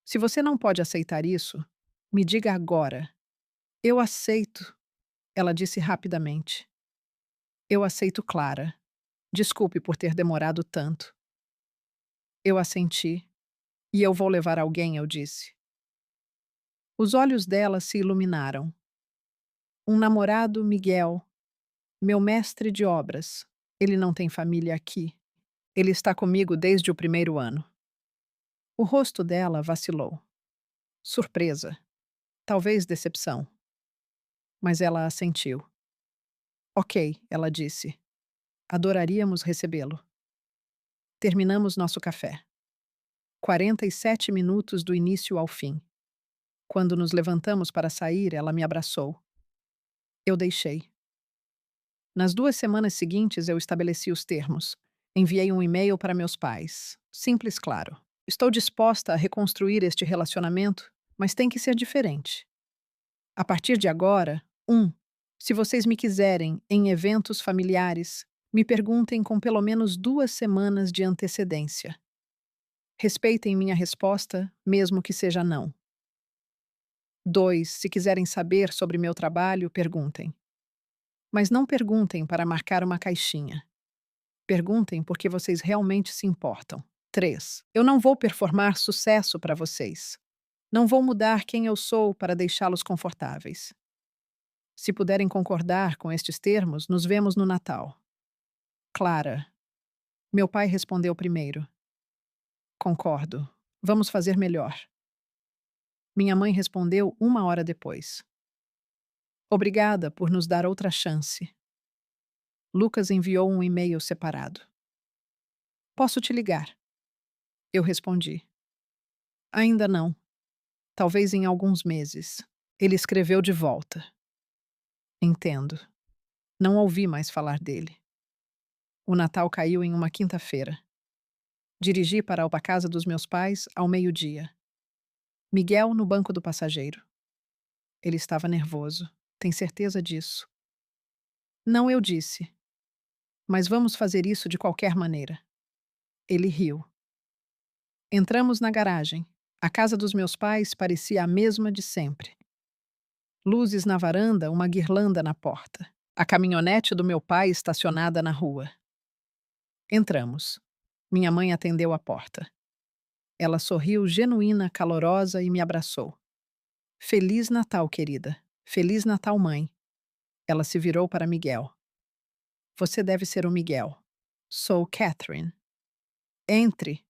Se você não pode aceitar isso, me diga agora. Eu aceito, ela disse rapidamente. Eu aceito, Clara. Desculpe por ter demorado tanto. Eu assenti. E eu vou levar alguém, eu disse. Os olhos dela se iluminaram. Um namorado, Miguel, meu mestre de obras. Ele não tem família aqui. Ele está comigo desde o primeiro ano. O rosto dela vacilou. Surpresa. Talvez decepção. Mas ela assentiu. Ok, ela disse. Adoraríamos recebê-lo. Terminamos nosso café. 47 minutos do início ao fim. Quando nos levantamos para sair, ela me abraçou. Eu deixei. Nas 2 semanas seguintes, eu estabeleci os termos. Enviei um e-mail para meus pais. Simples, claro. Estou disposta a reconstruir este relacionamento, mas tem que ser diferente. A partir de agora, se vocês me quiserem em eventos familiares, me perguntem com pelo menos 2 semanas de antecedência. Respeitem minha resposta, mesmo que seja não. 2, se quiserem saber sobre meu trabalho, perguntem. Mas não perguntem para marcar uma caixinha. Perguntem porque vocês realmente se importam. 3, eu não vou performar sucesso para vocês. Não vou mudar quem eu sou para deixá-los confortáveis. Se puderem concordar com estes termos, nos vemos no Natal. Clara. Meu pai respondeu primeiro. Concordo. Vamos fazer melhor. Minha mãe respondeu 1 hora depois. Obrigada por nos dar outra chance. Lucas enviou um e-mail separado. Posso te ligar? Eu respondi. Ainda não. Talvez em alguns meses. Ele escreveu de volta. Entendo. Não ouvi mais falar dele. O Natal caiu em uma quinta-feira. Dirigi para a casa dos meus pais ao meio-dia. Miguel no banco do passageiro. Ele estava nervoso. Tem certeza disso? Não, eu disse. Mas vamos fazer isso de qualquer maneira. Ele riu. Entramos na garagem. A casa dos meus pais parecia a mesma de sempre. Luzes na varanda, uma guirlanda na porta. A caminhonete do meu pai estacionada na rua. Entramos. Minha mãe atendeu a porta. Ela sorriu genuína, calorosa e me abraçou. Feliz Natal, querida. Feliz Natal, mãe. Ela se virou para Miguel. Você deve ser o Miguel. Sou Catherine. Entre.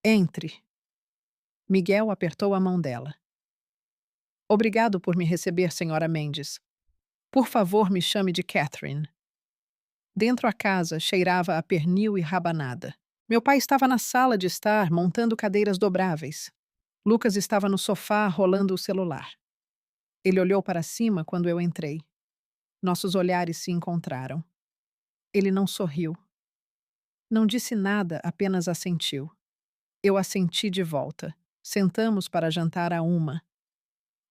Entre. Miguel apertou a mão dela. Obrigado por me receber, senhora Mendes. Por favor, me chame de Catherine. Dentro a casa cheirava a pernil e rabanada. Meu pai estava na sala de estar montando cadeiras dobráveis. Lucas estava no sofá rolando o celular. Ele olhou para cima quando eu entrei. Nossos olhares se encontraram. Ele não sorriu. Não disse nada, apenas assentiu. Eu assenti de volta. Sentamos para jantar a 1.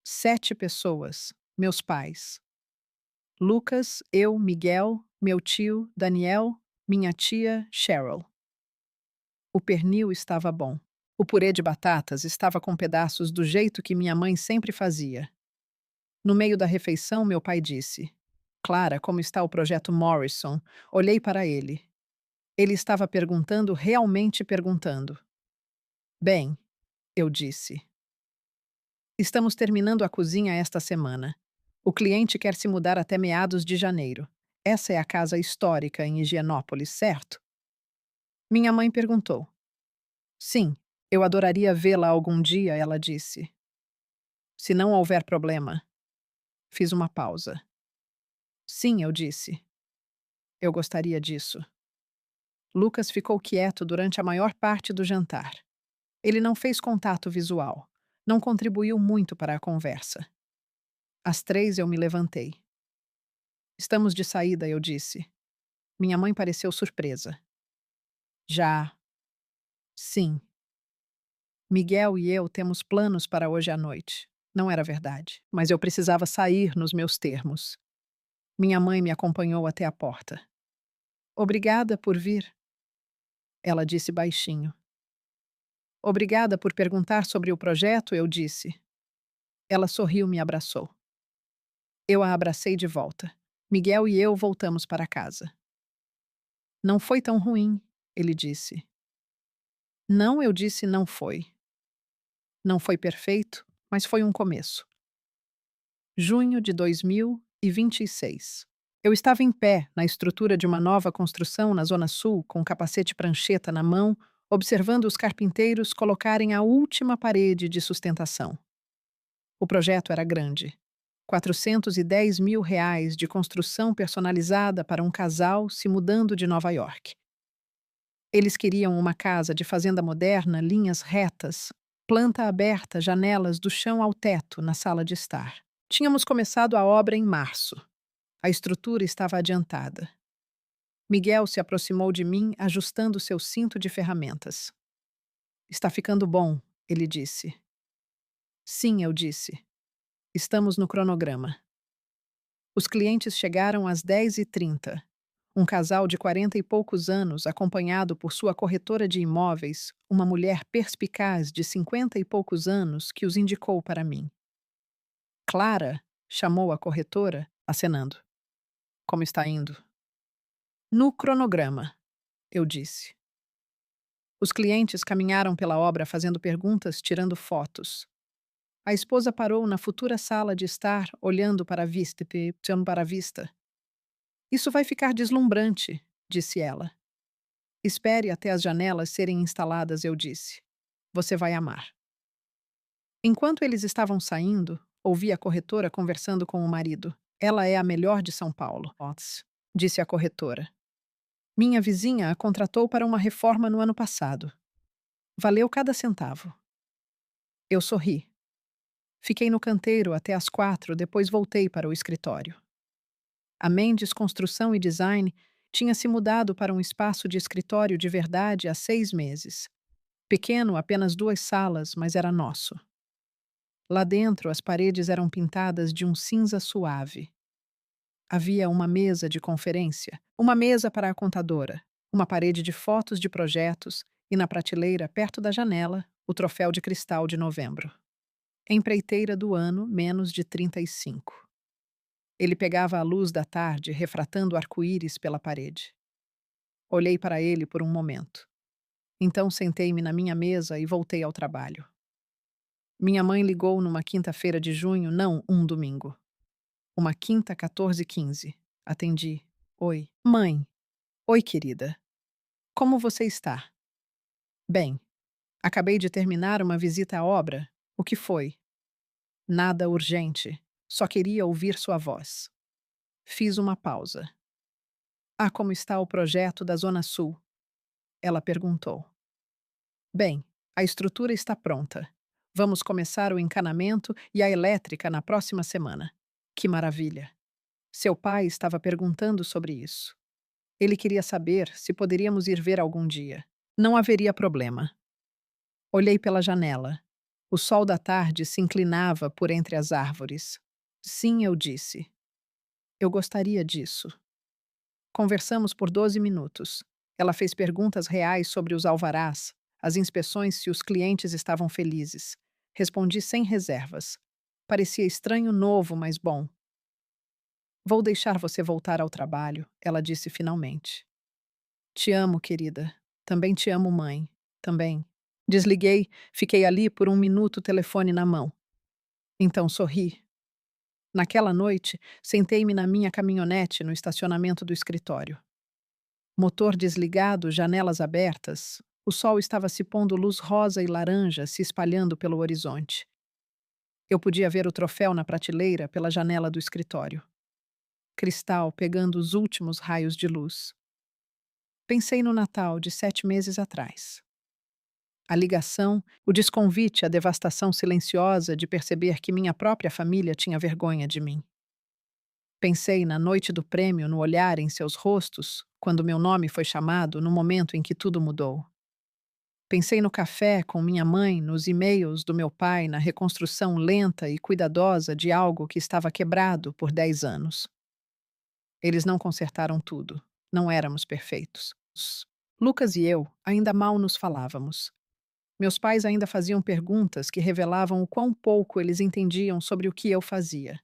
7 pessoas, meus pais. Lucas, eu, Miguel, meu tio, Daniel, minha tia, Cheryl. O pernil estava bom. O purê de batatas estava com pedaços do jeito que minha mãe sempre fazia. No meio da refeição, meu pai disse: Clara, como está o projeto Morrison? Olhei para ele. Ele estava perguntando, realmente perguntando. Bem, eu disse. Estamos terminando a cozinha esta semana. O cliente quer se mudar até meados de janeiro. Essa é a casa histórica em Higienópolis, certo? Minha mãe perguntou. Sim, eu adoraria vê-la algum dia, ela disse. Se não houver problema. Fiz uma pausa. Sim, eu disse. Eu gostaria disso. Lucas ficou quieto durante a maior parte do jantar. Ele não fez contato visual. Não contribuiu muito para a conversa. Às 3 eu me levantei. Estamos de saída, eu disse. Minha mãe pareceu surpresa. Já. Sim. Miguel e eu temos planos para hoje à noite. Não era verdade, mas eu precisava sair nos meus termos. Minha mãe me acompanhou até a porta. Obrigada por vir, ela disse baixinho. Obrigada por perguntar sobre o projeto, eu disse. Ela sorriu e me abraçou. Eu a abracei de volta. Miguel e eu voltamos para casa. Não foi tão ruim, ele disse. Não, eu disse não foi. Não foi perfeito, mas foi um começo. Junho de 2026. Eu estava em pé, na estrutura de uma nova construção na Zona Sul, com um capacete prancheta na mão, observando os carpinteiros colocarem a última parede de sustentação. O projeto era grande. R$ 410 mil de construção personalizada para um casal se mudando de Nova York. Eles queriam uma casa de fazenda moderna, linhas retas, planta aberta, janelas do chão ao teto na sala de estar. Tínhamos começado a obra em março. A estrutura estava adiantada. Miguel se aproximou de mim, ajustando seu cinto de ferramentas. Está ficando bom, ele disse. Sim, eu disse. Estamos no cronograma. Os clientes chegaram às 10h30. Um casal de 40 e poucos anos, acompanhado por sua corretora de imóveis, uma mulher perspicaz de 50 e poucos anos, que os indicou para mim. Clara, chamou a corretora, acenando. Como está indo? No cronograma, eu disse. Os clientes caminharam pela obra fazendo perguntas, tirando fotos. A esposa parou na futura sala de estar, olhando para a vista. Isso vai ficar deslumbrante, disse ela. Espere até as janelas serem instaladas, eu disse. Você vai amar. Enquanto eles estavam saindo, ouvi a corretora conversando com o marido. Ela é a melhor de São Paulo, disse a corretora. Minha vizinha a contratou para uma reforma no ano passado. Valeu cada centavo. Eu sorri. Fiquei no canteiro até às 4, depois voltei para o escritório. A Mendes Construção e Design tinha se mudado para um espaço de escritório de verdade há 6 meses. Pequeno, apenas 2 salas, mas era nosso. Lá dentro, as paredes eram pintadas de um cinza suave. Havia uma mesa de conferência, uma mesa para a contadora, uma parede de fotos de projetos e, na prateleira, perto da janela, o troféu de cristal de novembro. Empreiteira do ano, menos de 35. Ele pegava a luz da tarde, refratando arco-íris pela parede. Olhei para ele por um momento. Então sentei-me na minha mesa e voltei ao trabalho. Minha mãe ligou numa quinta-feira de junho, não um domingo. Uma quinta, 14h15. Atendi. Oi. Mãe. Oi, querida. Como você está? Bem. Acabei de terminar uma visita à obra. O que foi? Nada urgente. Só queria ouvir sua voz. Fiz uma pausa. Ah, como está o projeto da Zona Sul? Ela perguntou. Bem, a estrutura está pronta. Vamos começar o encanamento e a elétrica na próxima semana. Que maravilha! Seu pai estava perguntando sobre isso. Ele queria saber se poderíamos ir ver algum dia. Não haveria problema. Olhei pela janela. O sol da tarde se inclinava por entre as árvores. Sim, eu disse. Eu gostaria disso. Conversamos por 12 minutos. Ela fez perguntas reais sobre os alvarás, as inspeções se os clientes estavam felizes. Respondi sem reservas. Parecia estranho, novo, mas bom. Vou deixar você voltar ao trabalho, ela disse finalmente. Te amo, querida. Também te amo, mãe. Também. Desliguei, fiquei ali por um minuto, o telefone na mão. Então sorri. Naquela noite, sentei-me na minha caminhonete no estacionamento do escritório. Motor desligado, janelas abertas, o sol estava se pondo luz rosa e laranja se espalhando pelo horizonte. Eu podia ver o troféu na prateleira pela janela do escritório. Cristal pegando os últimos raios de luz. Pensei no Natal de 7 meses atrás. A ligação, o desconvite, a devastação silenciosa de perceber que minha própria família tinha vergonha de mim. Pensei na noite do prêmio, no olhar em seus rostos, quando meu nome foi chamado, no momento em que tudo mudou. Pensei no café com minha mãe, nos e-mails do meu pai, na reconstrução lenta e cuidadosa de algo que estava quebrado por 10 anos. Eles não consertaram tudo. Não éramos perfeitos. Lucas e eu ainda mal nos falávamos. Meus pais ainda faziam perguntas que revelavam o quão pouco eles entendiam sobre o que eu fazia.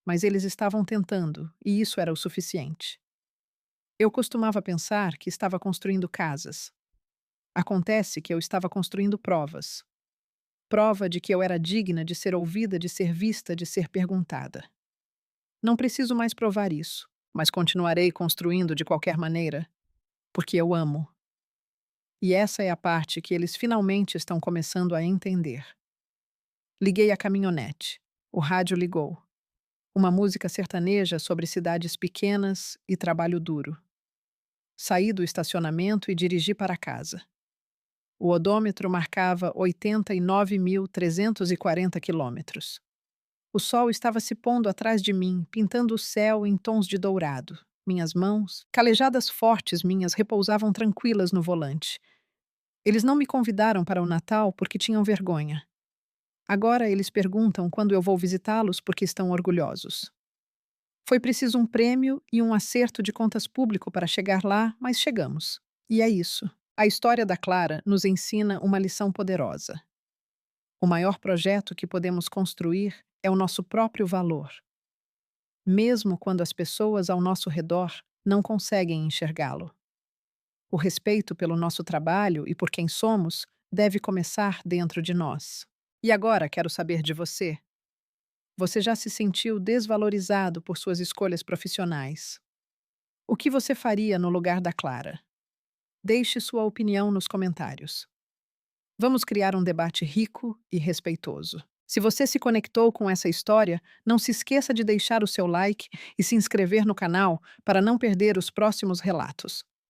Mas eles estavam tentando, e isso era o suficiente. Eu costumava pensar que estava construindo casas. Acontece que eu estava construindo provas. Prova de que eu era digna de ser ouvida, de ser vista, de ser perguntada. Não preciso mais provar isso, mas continuarei construindo de qualquer maneira, porque eu amo. E essa é a parte que eles finalmente estão começando a entender. Liguei a caminhonete. O rádio ligou. Uma música sertaneja sobre cidades pequenas e trabalho duro. Saí do estacionamento e dirigi para casa. O odômetro marcava 89.340 quilômetros. O sol estava se pondo atrás de mim, pintando o céu em tons de dourado. Minhas mãos, calejadas fortes minhas, repousavam tranquilas no volante. Eles não me convidaram para o Natal porque tinham vergonha. Agora eles perguntam quando eu vou visitá-los porque estão orgulhosos. Foi preciso um prêmio e um acerto de contas público para chegar lá, mas chegamos. E é isso. A história da Clara nos ensina uma lição poderosa. O maior projeto que podemos construir é o nosso próprio valor, mesmo quando as pessoas ao nosso redor não conseguem enxergá-lo. O respeito pelo nosso trabalho e por quem somos deve começar dentro de nós. E agora quero saber de você. Você já se sentiu desvalorizado por suas escolhas profissionais? O que você faria no lugar da Clara? Deixe sua opinião nos comentários. Vamos criar um debate rico e respeitoso. Se você se conectou com essa história, não se esqueça de deixar o seu like e se inscrever no canal para não perder os próximos relatos.